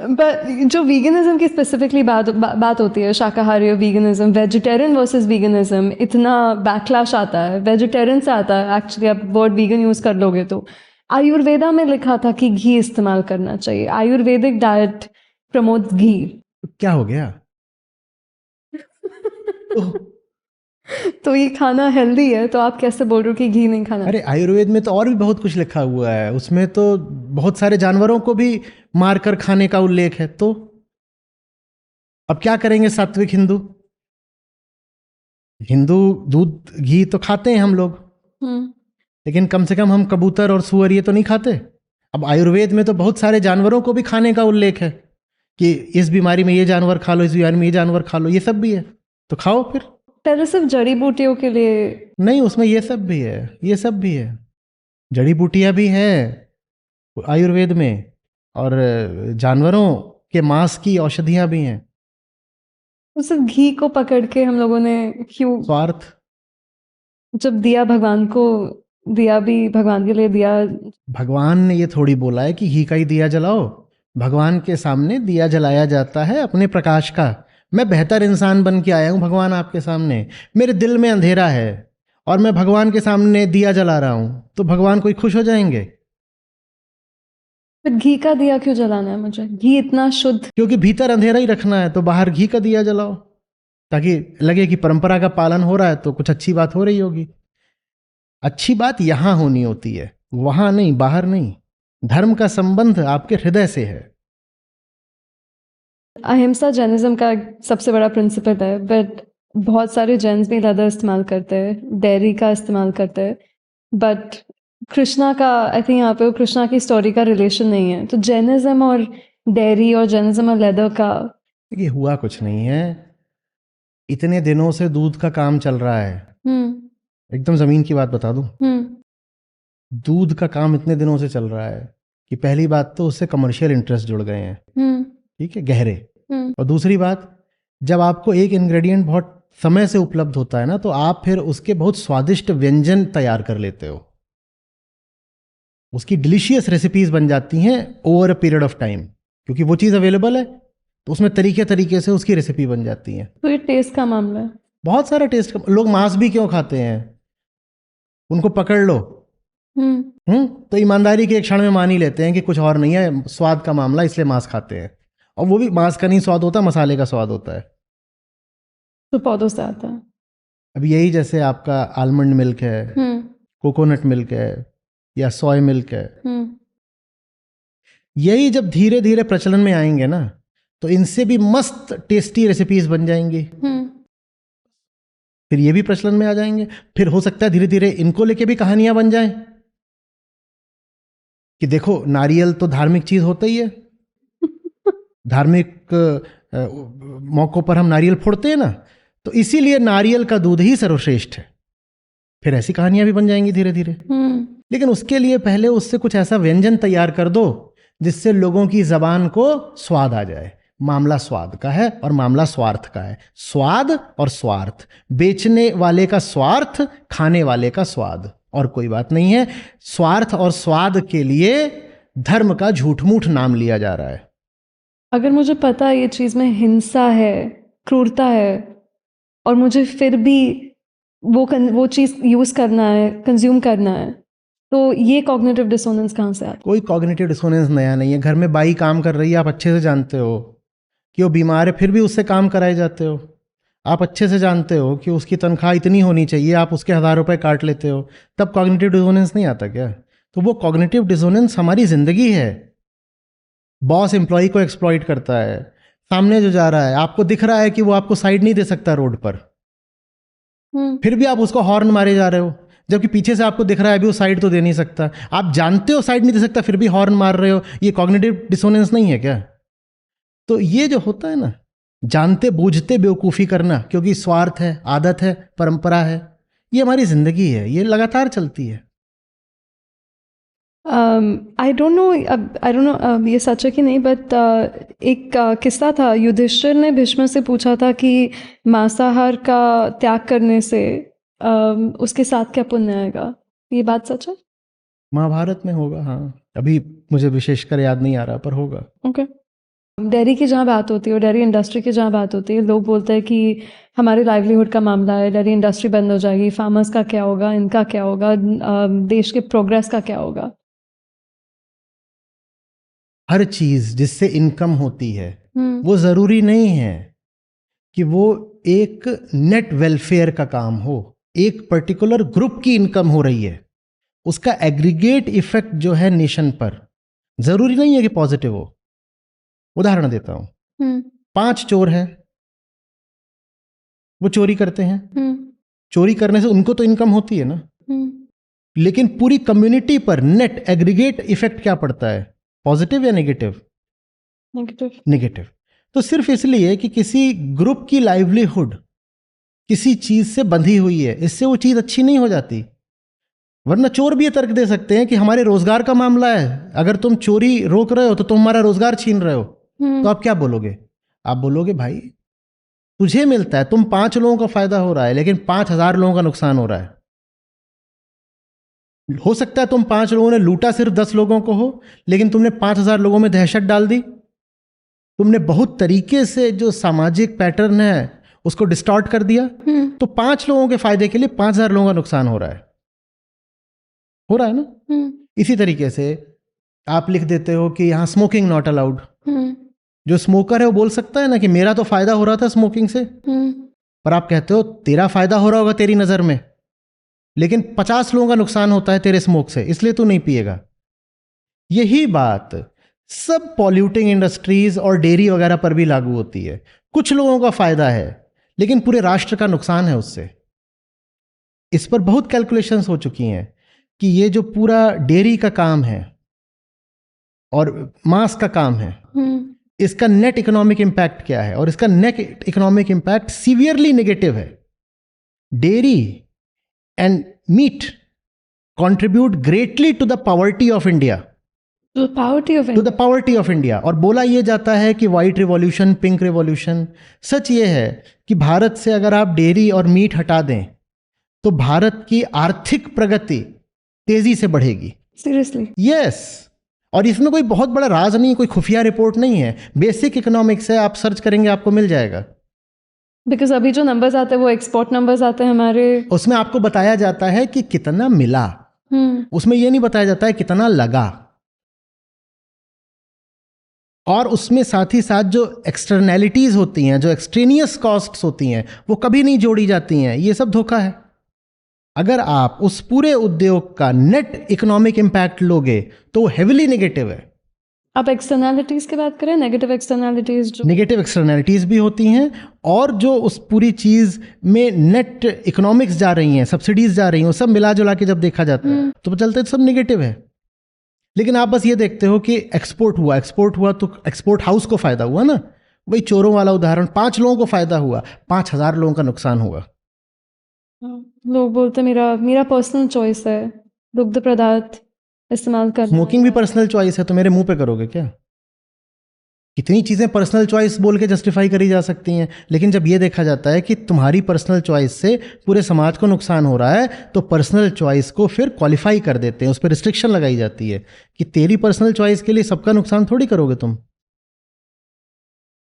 A: बट जो वीगनिज्म की स्पेसिफिकली बात होती है, शाकाहारी और वीगनिज्म, वेजिटेरियन वर्सेस वीगनिज्म, इतना बैकलैश आता है। वेजिटेरियन से आता है एक्चुअली, आप वर्ड वीगन यूज कर लोगे तो। आयुर्वेदा में लिखा था कि घी इस्तेमाल करना चाहिए, आयुर्वेदिक डाइट प्रमोट्स घी।
B: क्या हो गया?
A: तो ये खाना हेल्दी है, तो आप कैसे बोल रहे हो कि घी नहीं खाना?
B: अरे आयुर्वेद में तो और भी बहुत कुछ लिखा हुआ है। उसमें तो बहुत सारे जानवरों को भी मारकर खाने का उल्लेख है। तो अब क्या करेंगे सात्विक हिंदू दूध घी तो खाते हैं हम लोग, लेकिन कम से कम हम कबूतर और सुअर ये तो नहीं खाते। अब आयुर्वेद में तो बहुत सारे जानवरों को भी खाने का उल्लेख है कि इस बीमारी में ये जानवर खा लो, इस बीमारी में ये जानवर खा लो, ये सब भी है, तो खाओ फिर।
A: पहले सिर्फ जड़ी बूटियों के लिए।
B: नहीं, उसमें ये सब भी है, ये सब भी है, जड़ी बूटियां भी है आयुर्वेद में, और जानवरों के मांस की औषधियां भी हैं।
A: तो सिर्फ घी को पकड़ के हम लोगों ने क्यों,
B: स्वार्थ।
A: जब दिया भगवान को, दिया भी भगवान के लिए दिया।
B: भगवान ने ये थोड़ी बोला है कि घी का ही दिया जलाओ। भगवान के सामने दिया जलाया जाता है अपने प्रकाश का। मैं बेहतर इंसान बन के आया हूं भगवान आपके सामने, मेरे दिल में अंधेरा है और मैं भगवान के सामने दिया जला रहा हूं, तो भगवान कोई खुश हो जाएंगे?
A: फिर घी का दिया क्यों जलाना है मुझे? घी इतना शुद्ध।
B: क्योंकि भीतर अंधेरा ही रखना है, तो बाहर घी का दिया जलाओ, ताकि लगे कि परंपरा का पालन हो रहा है, तो कुछ अच्छी बात हो रही होगी। अच्छी बात यहां होनी होती है, वहां नहीं, बाहर नहीं। धर्म का संबंध आपके हृदय से है।
A: अहिंसा जैनिज्म का सबसे बड़ा प्रिंसिपल है, बट बहुत सारे जैन्स भी लेदर इस्तेमाल करते हैं, डेयरी का इस्तेमाल करते हैं, बट कृष्णा का, आई थिंक यहाँ पे कृष्णा की स्टोरी का रिलेशन नहीं है। तो जैनिज्म और डेयरी और जैनिज्म और लेदर का।
B: देखिए, हुआ कुछ नहीं है, इतने दिनों से दूध का काम चल रहा है। एकदम जमीन की बात बता दूं, दूध का काम इतने दिनों से चल रहा है कि पहली बात तो उससे कमर्शियल इंटरेस्ट जुड़ गए हैं, ठीक है, गहरे। और दूसरी बात, जब आपको एक इंग्रेडिएंट बहुत समय से उपलब्ध होता है ना, तो आप फिर उसके बहुत स्वादिष्ट व्यंजन तैयार कर लेते हो, उसकी डिलीशियस रेसिपीज बन जाती हैं over a period of time, क्योंकि वो चीज़ अवेलेबल है, तो उसमें तरीके तरीके से उसकी रेसिपी बन जाती है।
A: तो ये टेस्ट का मामला है।
B: बहुत सारा टेस्ट का, लोग मांस भी क्यों खाते हैं? उनको पकड़ लो, तो ईमानदारी के एक क्षण में मान ही लेते हैं कि कुछ और नहीं है, स्वाद का मामला, इसलिए मांस खाते हैं। और वो भी मांस का नहीं स्वाद होता, मसाले का स्वाद होता है।
A: तो पौधों से आता है।
B: अब यही जैसे आपका आलमंड मिल्क है, कोकोनट मिल्क है, या सोय मिल्क है, यही जब धीरे धीरे प्रचलन में आएंगे ना, तो इनसे भी मस्त टेस्टी रेसिपीज बन जाएंगी। फिर ये भी प्रचलन में आ जाएंगे, फिर हो सकता है धीरे धीरे इनको लेके भी कहानियां बन जाएं कि देखो, नारियल तो धार्मिक चीज होता ही है, धार्मिक मौकों पर हम नारियल फोड़ते हैं ना, तो इसीलिए नारियल का दूध ही सर्वश्रेष्ठ है। फिर ऐसी कहानियां भी बन जाएंगी धीरे धीरे। लेकिन उसके लिए पहले उससे कुछ ऐसा व्यंजन तैयार कर दो जिससे लोगों की जबान को स्वाद आ जाए। मामला स्वाद का है और मामला स्वार्थ का है। स्वाद और स्वार्थ, बेचने वाले का स्वार्थ, खाने वाले का स्वाद, और कोई बात नहीं है। स्वार्थ और स्वाद के लिए धर्म का झूठ मूठ नाम लिया जा रहा है।
A: अगर मुझे पता है ये चीज में हिंसा है, क्रूरता है, और मुझे फिर भी वो चीज यूज करना है, कंज्यूम करना है, तो ये कॉग्निटिव डिसोनेंस कहाँ से आता है?
B: कोई कॉग्निटिव डिसोनेंस नया नहीं है। घर में बाई काम कर रही है, आप अच्छे से जानते हो कि वो बीमार है, फिर भी उससे काम कराए जाते हो। आप अच्छे से जानते हो कि उसकी तनख्वाह इतनी होनी चाहिए, आप उसके 1000 रुपए काट लेते हो, तब कॉग्निटिव डिसोनेंस नहीं आता क्या? तो वो कॉग्निटिव डिसोनेंस हमारी जिंदगी है। बॉस एम्प्लॉय को एक्सप्लॉइट करता है, सामने जो जा रहा है आपको दिख रहा है कि वो आपको साइड नहीं दे सकता रोड पर, फिर भी आप उसको हॉर्न मारे जा रहे हो, जबकि पीछे से आपको दिख रहा है अभी वो साइड तो दे नहीं सकता। आप जानते हो साइड नहीं दे सकता, फिर भी हॉर्न मार रहे हो। ये कॉग्निटिव डिसोनेंस नहीं है क्या? तो ये जो होता है ना, जानते बूझते बेवकूफ़ी करना, क्योंकि स्वार्थ है, आदत है, परंपरा है, ये हमारी जिंदगी है, ये लगातार चलती है।
A: आई डोंट नो ये सच है कि नहीं, बट एक किस्सा था, युधिष्ठिर ने भीष्म से पूछा था कि मांसाहार का त्याग करने से उसके साथ क्या पुण्य आएगा। ये बात सच है?
B: महाभारत में होगा, हाँ, अभी मुझे विशेषकर याद नहीं आ रहा, पर होगा।
A: ओके। डेयरी की जहाँ बात होती है और डेयरी इंडस्ट्री की जहाँ बात होती है, लोग बोलते हैं कि हमारे लाइवलीहुड का मामला है, डेयरी इंडस्ट्री बंद हो जाएगी, फार्मर्स का क्या होगा, इनका क्या होगा, देश के प्रोग्रेस का क्या होगा।
B: हर चीज जिससे इनकम होती है वो जरूरी नहीं है कि वो एक नेट वेलफेयर का काम हो। एक पर्टिकुलर ग्रुप की इनकम हो रही है, उसका एग्रीगेट इफेक्ट जो है नेशन पर, जरूरी नहीं है कि पॉजिटिव हो। उदाहरण देता हूं, 5 चोर हैं, वो चोरी करते हैं, चोरी करने से उनको तो इनकम होती है ना, लेकिन पूरी कम्युनिटी पर नेट एग्रीगेट इफेक्ट क्या पड़ता है? पॉजिटिव या नेगेटिव?
A: नेगेटिव।
B: नेगेटिव। तो सिर्फ इसलिए कि किसी ग्रुप की लाइवलीहुड किसी चीज से बंधी हुई है, इससे वो चीज अच्छी नहीं हो जाती। वरना चोर भी ये तर्क दे सकते हैं कि हमारे रोजगार का मामला है, अगर तुम चोरी रोक रहे हो तो तुम हमारा रोजगार छीन रहे हो। तो आप क्या बोलोगे? आप बोलोगे भाई तुझे मिलता है, तुम 5 लोगों का फायदा हो रहा है, लेकिन 5,000 लोगों का नुकसान हो रहा है। हो सकता है तुम 5 लोगों ने लूटा, सिर्फ 10 लोगों को हो, लेकिन तुमने 5,000 लोगों में दहशत डाल दी। तुमने बहुत तरीके से जो सामाजिक पैटर्न है उसको डिस्टॉर्ट कर दिया। तो 5 लोगों के फायदे के लिए 5,000 लोगों का नुकसान हो रहा है। हो रहा है ना? इसी तरीके से आप लिख देते हो कि यहां स्मोकिंग नॉट अलाउड। जो स्मोकर है वो बोल सकता है ना कि मेरा तो फायदा हो रहा था स्मोकिंग से, पर आप कहते हो तेरा फायदा हो रहा होगा तेरी नजर में, लेकिन 50 लोगों का नुकसान होता है तेरे स्मोक से, इसलिए तू नहीं पिएगा। यही बात सब पॉल्यूटिंग इंडस्ट्रीज और डेयरी वगैरह पर भी लागू होती है। कुछ लोगों का फायदा है लेकिन पूरे राष्ट्र का नुकसान है उससे। इस पर बहुत कैलकुलेशंस हो चुकी हैं कि ये जो पूरा डेयरी का काम है और मांस का काम है, इसका नेट इकोनॉमिक इंपैक्ट क्या है, और इसका net economic impact severely negative है। Dairy and meat contribute greatly to the poverty of India, to the poverty of India. और बोला यह जाता है कि व्हाइट रिवॉल्यूशन, पिंक रिवॉल्यूशन, सच ये है कि भारत से अगर आप डेयरी और मीट हटा दें तो भारत की आर्थिक प्रगति तेजी से बढ़ेगी।
A: सीरियसली?
B: यस। और इसमें कोई बहुत बड़ा राज नहीं, कोई खुफिया रिपोर्ट नहीं है, बेसिक इकोनॉमिक्स है, आप सर्च करेंगे आपको मिल जाएगा।
A: बिकॉज अभी जो नंबर्स आते हैं वो एक्सपोर्ट नंबर्स आते हैं हमारे,
B: उसमें आपको बताया जाता है कि कितना मिला, उसमें यह नहीं बताया जाता है कितना लगा। और उसमें साथ ही साथ जो एक्सटर्नैलिटीज होती हैं, जो एक्सट्रेनियस कॉस्ट्स होती हैं, वो कभी नहीं जोड़ी जाती हैं। ये सब धोखा है। अगर आप उस पूरे उद्योग का नेट इकोनॉमिक इंपैक्ट लोगे तो वो हेविली नेगेटिव है।
A: आप एक्सटर्नैलिटीज की बात करें, नेगेटिव एक्सटर्नैलिटीज, जो
B: नेगेटिव एक्सटर्नैलिटीज भी होती हैं, और जो उस पूरी चीज में नेट इकोनॉमिक्स जा रही हैं, सब्सिडीज जा रही हैं, वो सब मिला जुला के जब देखा जाता है तो चलते सब नेगेटिव है। लेकिन आप बस ये देखते हो कि एक्सपोर्ट हुआ तो एक्सपोर्ट हाउस को फायदा हुआ ना, वही चोरों वाला उदाहरण, 5 लोगों को फायदा हुआ, 5,000 लोगों का नुकसान हुआ।
A: लोग बोलते मेरा पर्सनल चॉइस है दुग्ध पदार्थ इस्तेमाल करना।
B: स्मोकिंग भी पर्सनल चॉइस है, तो मेरे मुंह पे करोगे क्या? कितनी चीजें पर्सनल चॉइस बोल के जस्टिफाई करी जा सकती हैं, लेकिन जब ये देखा जाता है कि तुम्हारी पर्सनल चॉइस से पूरे समाज को नुकसान हो रहा है तो पर्सनल चॉइस को फिर क्वालिफाई कर देते हैं, उस पर रिस्ट्रिक्शन लगाई जाती है कि तेरी पर्सनल चॉइस के लिए सबका नुकसान थोड़ी करोगे तुम।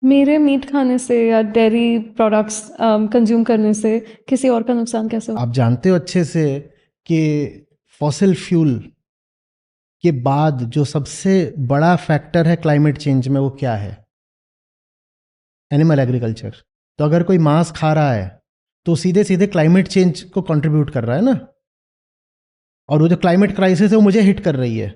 A: मेरे मीट खाने से या डेयरी प्रोडक्ट्स कंज्यूम करने से किसी और का नुकसान कैसे हो?
B: आप जानते हो अच्छे से कि फॉसिल फ्यूल के बाद जो सबसे बड़ा फैक्टर है क्लाइमेट चेंज में, वो क्या है? Animal agriculture. तो अगर कोई मांस खा रहा है तो सीधे सीधे क्लाइमेट चेंज को कंट्रीब्यूट कर रहा है ना, और वो जो क्लाइमेट क्राइसिस है वो मुझे हिट कर रही है।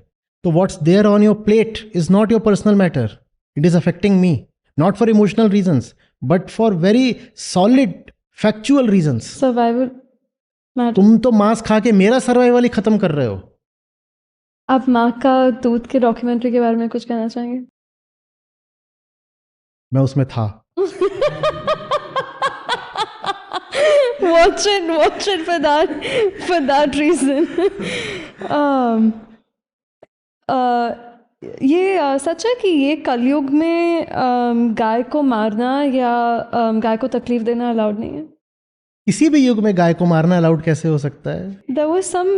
B: तो what's there on your plate is not your personal matter, it is affecting me, not for emotional reasons but for very solid factual reasons.
A: Survival matter.
B: तुम तो मांस खा के मेरा सर्वाइवल ही खत्म कर रहे हो।
A: आप माँ का दूध के डॉक्यूमेंट्री के बारे में कुछ कहना चाहेंगे?
B: मैं उसमें था।
A: watch it for that reason. ये सच है कि ये कलयुग में गाय को मारना या गाय को तकलीफ देना अलाउड नहीं है?
B: किसी भी युग में गाय को मारना अलाउड कैसे हो सकता है?
A: There was some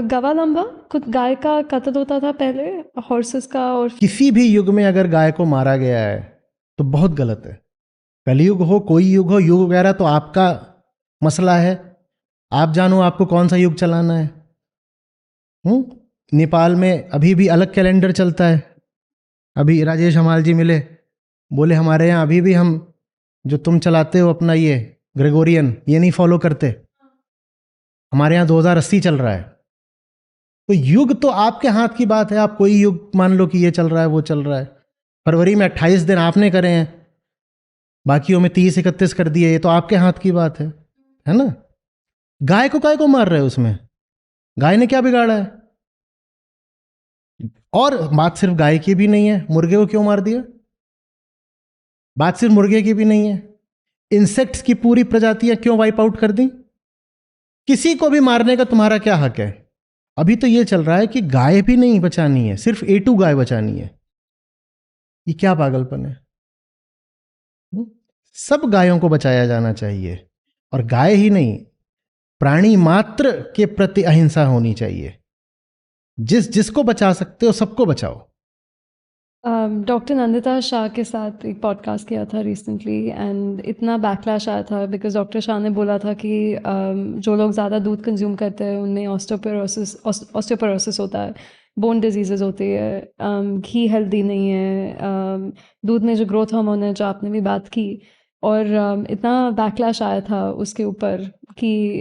A: गवालंबा, कुछ गाय का कत्ल होता था पहले, हॉर्सेस का। और
B: किसी भी युग में अगर गाय को मारा गया है तो बहुत गलत है। कलयुग हो, कोई युग हो, युग वगैरह तो आपका मसला है, आप जानो आपको कौन सा युग चलाना है। नेपाल में अभी भी अलग कैलेंडर चलता है। अभी राजेश हमाल जी मिले, बोले हमारे यहाँ अभी भी हम जो तुम चलाते हो अपना ये ग्रेगोरियन, ये नहीं फॉलो करते, हमारे यहाँ 2080 चल रहा है। तो युग तो आपके हाथ की बात है, आप कोई युग मान लो कि ये चल रहा है वो चल रहा है। फरवरी में 28 दिन आपने करे हैं, बाकियों में 30-31 कर दिए, ये तो आपके हाथ की बात है ना। गाय को मार रहे हो उसमें? गाय ने क्या बिगाड़ा है? और बात सिर्फ गाय की भी नहीं है, मुर्गे को क्यों मार दिया? बात सिर्फ मुर्गे की भी नहीं है, इंसेक्ट्स की पूरी प्रजातियां क्यों वाइप आउट कर दी? किसी को भी मारने का तुम्हारा क्या हक है? अभी तो ये चल रहा है कि गाय भी नहीं बचानी है, सिर्फ A2 गाय बचानी है। ये क्या पागलपन है? हम्म? सब गायों को बचाया जाना चाहिए, और गाय ही नहीं, प्राणी मात्र के प्रति अहिंसा होनी चाहिए। जिसको बचा सकते हो सबको बचाओ।
A: डॉक्टर नंदिता शाह के साथ एक पॉडकास्ट किया था रिसेंटली, एंड इतना बैकलैश आया था बिकॉज डॉक्टर शाह ने बोला था कि जो लोग ज़्यादा दूध कंज्यूम करते हैं उनमें ऑस्टियोपोरोसिस होता है, बोन डिजीज़ेज होती है, घी हेल्दी नहीं है, दूध में जो ग्रोथ हार्मोन है जो आपने भी बात की, और इतना बैकलैश आया था उसके ऊपर कि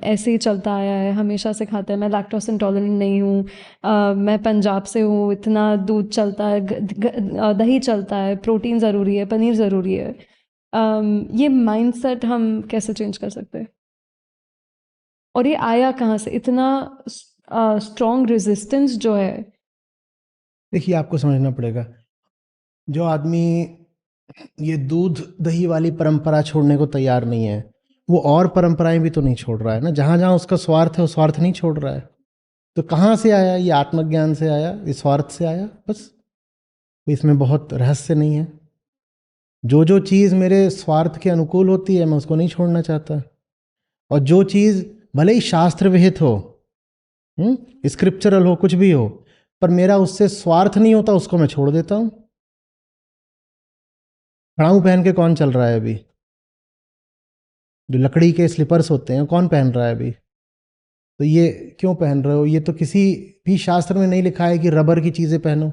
A: ऐसे ही चलता आया है, हमेशा से खाता है। मैं लैक्टोज इंटॉलरेंट नहीं हूँ, मैं पंजाब से हूँ, इतना दूध चलता है, दही चलता है, प्रोटीन ज़रूरी है, पनीर ज़रूरी है। ये माइंडसेट हम कैसे चेंज कर सकते हैं? और ये आया कहाँ से इतना स्ट्रॉन्ग रेजिस्टेंस जो है?
B: देखिए, आपको समझना पड़ेगा, जो आदमी ये दूध दही वाली परंपरा छोड़ने को तैयार नहीं है, वो और परंपराएं भी तो नहीं छोड़ रहा है ना। जहां जहां उसका स्वार्थ है, वो स्वार्थ नहीं छोड़ रहा है। तो कहाँ से आया ये? आत्मज्ञान से आया, इस स्वार्थ से आया, बस। इसमें बहुत रहस्य नहीं है। जो चीज़ मेरे स्वार्थ के अनुकूल होती है मैं उसको नहीं छोड़ना चाहता, और जो चीज़ भले ही शास्त्र विहित हो, स्क्रिप्चरल हो, कुछ भी हो, पर मेरा उससे स्वार्थ नहीं होता, उसको मैं छोड़ देता हूँ। खड़ाऊ पहन के कौन चल रहा है अभी? जो लकड़ी के स्लीपर्स होते हैं कौन पहन रहा है अभी? तो ये क्यों पहन रहे हो? ये तो किसी भी शास्त्र में नहीं लिखा है कि रबर की चीज़ें पहनो।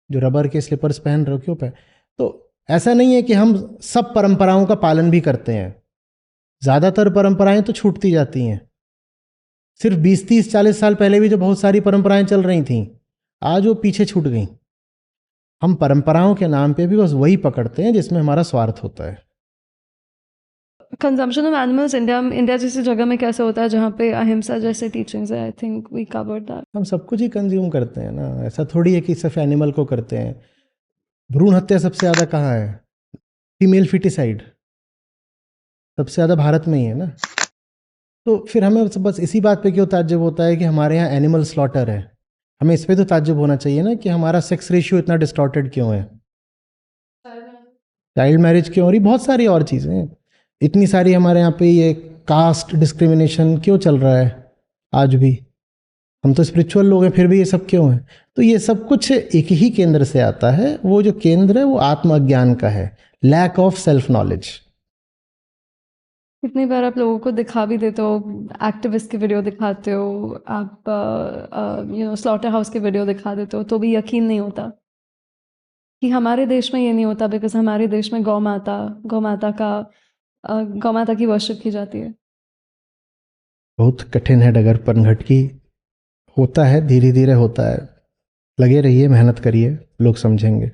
B: जो रबर के स्लीपर्स पहन रहे हो क्यों पहन? तो ऐसा नहीं है कि हम सब परंपराओं का पालन भी करते हैं। ज़्यादातर परंपराएं तो छूटती जाती हैं। सिर्फ 20-30-40 साल पहले भी जो बहुत सारी परंपराएं चल रही थीं, आज वो पीछे छूट गई। हम परंपराओं के नाम पे भी बस वही पकड़ते हैं जिसमें हमारा स्वार्थ होता है।
A: कंजम्पशन ऑफ एनिमल्स इंडिया जैसी जगह में कैसे होता है जहाँ पे अहिंसा जैसे टीचिंग्स है? I think we covered that.
B: हम सब कुछ ही कंज्यूम करते हैं ना, ऐसा थोड़ी है कि सिर्फ एनिमल को करते हैं। भ्रूण हत्या सबसे ज़्यादा कहाँ है? फीमेल फिटिसाइड सबसे ज़्यादा भारत में ही है ना। तो फिर हमें बस इसी बात पे क्यों ताज्जुब होता है कि हमारे यहाँ एनिमल स्लॉटर है? हमें इस पे तो ताज्जुब होना चाहिए ना कि हमारा सेक्स रेशियो इतना डिस्टॉर्टेड क्यों है, चाइल्ड मैरिज क्यों हो रही, बहुत सारी और चीज़ें हैं। इतनी सारी हमारे यहाँ पे ये कास्ट डिस्क्रिमिनेशन क्यों चल रहा है आज भी? हम तो स्पिरिचुअल लोग हैं, फिर भी ये सब क्यों है? तो ये सब कुछ एक ही केंद्र से आता है। वो जो केंद्र है वो आत्मज्ञान का है, लैक ऑफ सेल्फ नॉलेज।
A: कितनी बार आप लोगों को दिखा भी देते हो, एक्टिविस्ट की वीडियो दिखाते हो, आप स्लॉटर हाउस की वीडियो दिखा देते हो, तो भी यकीन नहीं होता कि हमारे देश में ये नहीं होता, बिकॉज हमारे देश में गौ माता की वर्शिप की जाती है।
B: बहुत कठिन है डगर पनघट की, होता है, धीरे धीरे होता है। लगे रहिए, मेहनत करिए, लोग समझेंगे।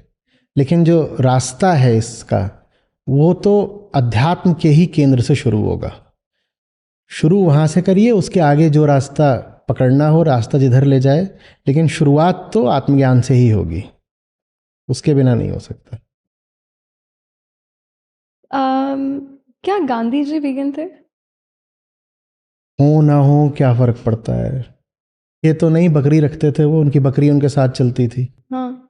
B: लेकिन जो रास्ता है इसका, वो तो अध्यात्म के ही केंद्र से शुरू होगा। शुरू वहाँ से करिए, उसके आगे जो रास्ता पकड़ना हो, रास्ता जिधर ले जाए, लेकिन शुरुआत तो आत्मज्ञान से ही होगी, उसके बिना नहीं हो सकता।
A: क्या गांधी जी वीगन थे?
B: हो ना हो क्या फर्क पड़ता है? ये तो नहीं बकरी रखते थे वो, उनकी बकरी उनके साथ चलती थी।
A: हाँ,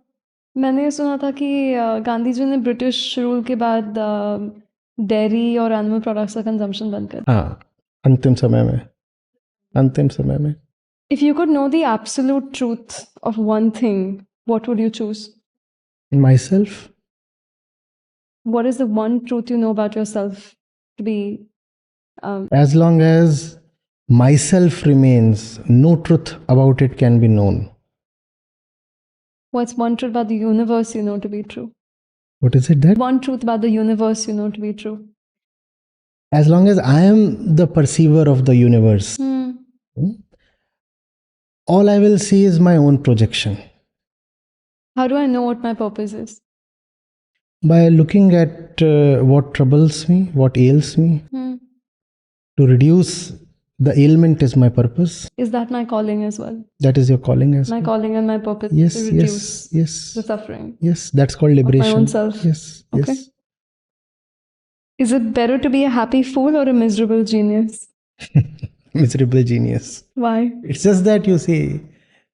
A: मैंने सुना था कि गांधी जी ने ब्रिटिश रूल के बाद डेयरी और एनिमल प्रोडक्ट्स का कंजम्पशन बंद कर।
B: हाँ, अंतिम समय में, अंतिम समय में।
A: If you could know the absolute truth of one thing, what would you choose?
B: My self.
A: What is the one truth you know about yourself to be?
B: As long as myself remains, no truth about it can be known.
A: What's one truth about the universe you know to be true?
B: What is it that?
A: One truth about the universe you know to be true.
B: As long as I am the perceiver of the universe, all I will see is my own projection.
A: How do I know what my purpose is?
B: By looking at what troubles me, what ails me, to reduce the ailment is my purpose.
A: Is that my calling as well?
B: That is your calling as
A: my
B: well.
A: calling and my purpose
B: Yes,
A: to reduce
B: yes,
A: the suffering.
B: yes. That's called liberation.
A: Of my own self.
B: Yes,
A: Okay.
B: yes.
A: Is it better to be a happy fool or a miserable genius?
B: Miserable genius.
A: Why?
B: It's just that, you see,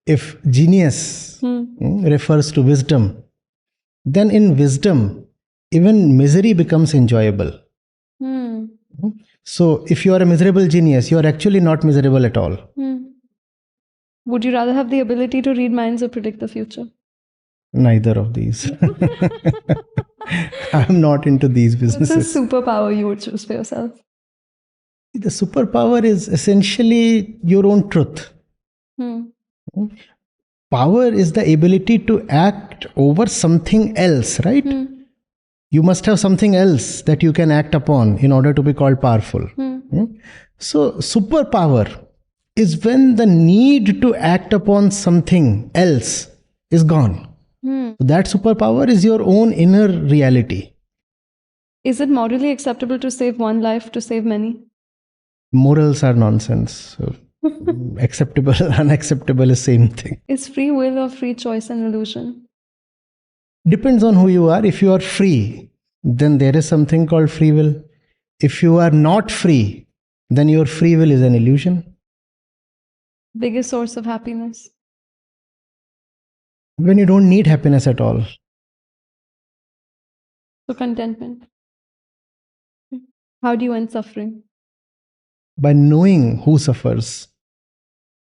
B: if genius refers to wisdom, then in wisdom, even misery becomes enjoyable.
A: Hmm.
B: So if you are a miserable genius, you are actually not miserable at all.
A: Would you rather have the ability to read minds or predict the future?
B: Neither of these. I'm not into these
A: What's a
B: businesses.
A: superpower you would choose for yourself?
B: The superpower is essentially your own truth. Power is the ability to act over something else, right? You must have something else that you can act upon in order to be called powerful. So, superpower is when the need to act upon something else is gone. That superpower is your own inner reality.
A: Is it morally acceptable to save one life to save many?
B: Morals are nonsense. So, acceptable, unacceptable is same thing.
A: Is free will or free choice an illusion?
B: Depends on who you are. If you are free, then there is something called free will. If you are not free, then your free will is an illusion.
A: Biggest source of happiness?
B: When you don't need happiness at all.
A: So contentment. How do you end suffering?
B: By knowing who suffers.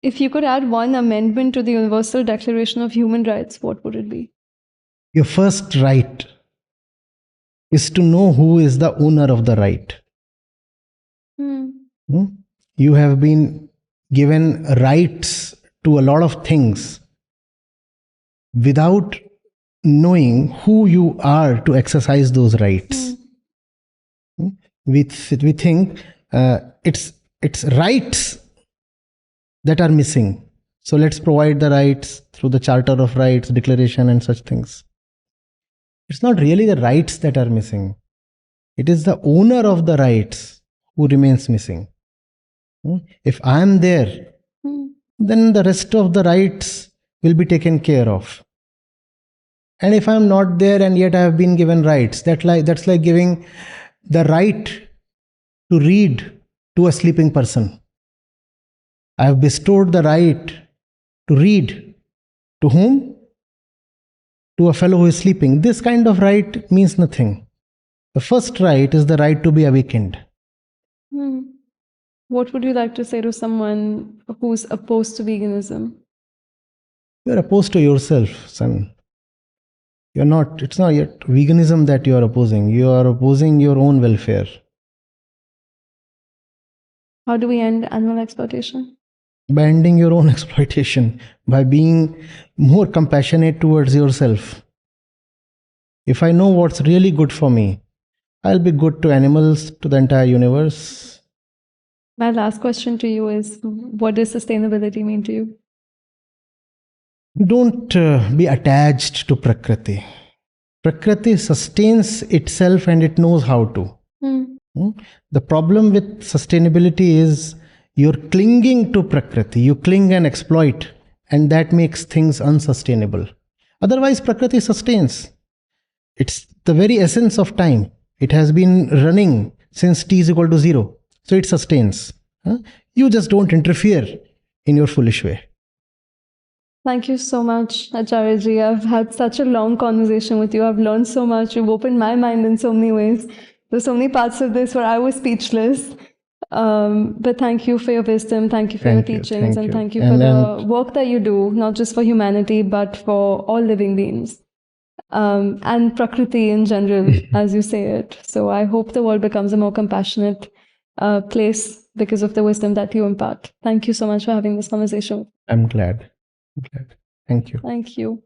A: If you could add one amendment to the Universal Declaration of Human Rights, what would it be?
B: Your first right is to know who is the owner of the right. You have been given rights to a lot of things without knowing who you are to exercise those rights. We think it's rights that are missing. So let's provide the rights through the Charter of Rights, Declaration and such things. It's not really the rights that are missing. It is the owner of the rights who remains missing. If I am there, then the rest of the rights will be taken care of. And if I am not there and yet I have been given rights, that's like giving the right to read to a sleeping person. I have bestowed the right to read. To whom? To a fellow who is sleeping. This kind of right means nothing. The first right is the right to be awakened.
A: What would you like to say to someone who's opposed to veganism?
B: You are opposed to yourself, son. It's not yet veganism that you are opposing. You are opposing your own welfare.
A: How do we end animal exploitation?
B: By ending your own exploitation, by being more compassionate towards yourself. If I know what's really good for me, I'll be good to animals, to the entire universe.
A: My last question to you is, what does sustainability mean to you?
B: Don't be attached to Prakriti. Prakriti sustains itself and it knows how to. The problem with sustainability is you're clinging to Prakriti. You cling and exploit, and that makes things unsustainable. Otherwise, Prakriti sustains. It's the very essence of time. It has been running since t is equal to 0. So it sustains. You just don't interfere in your foolish way.
A: Thank you so much, Acharya-ji. I've had such a long conversation with you. I've learned so much. You've opened my mind in so many ways. There's so many parts of this where I was speechless. But thank you for your wisdom. Thank you for your teachings. And thank you for the work that you do, not just for humanity, but for all living beings. And Prakriti in general, as you say it. So I hope the world becomes a more compassionate place because of the wisdom that you impart. Thank you so much for having this conversation.
B: I'm glad. Thank you.
A: Thank you.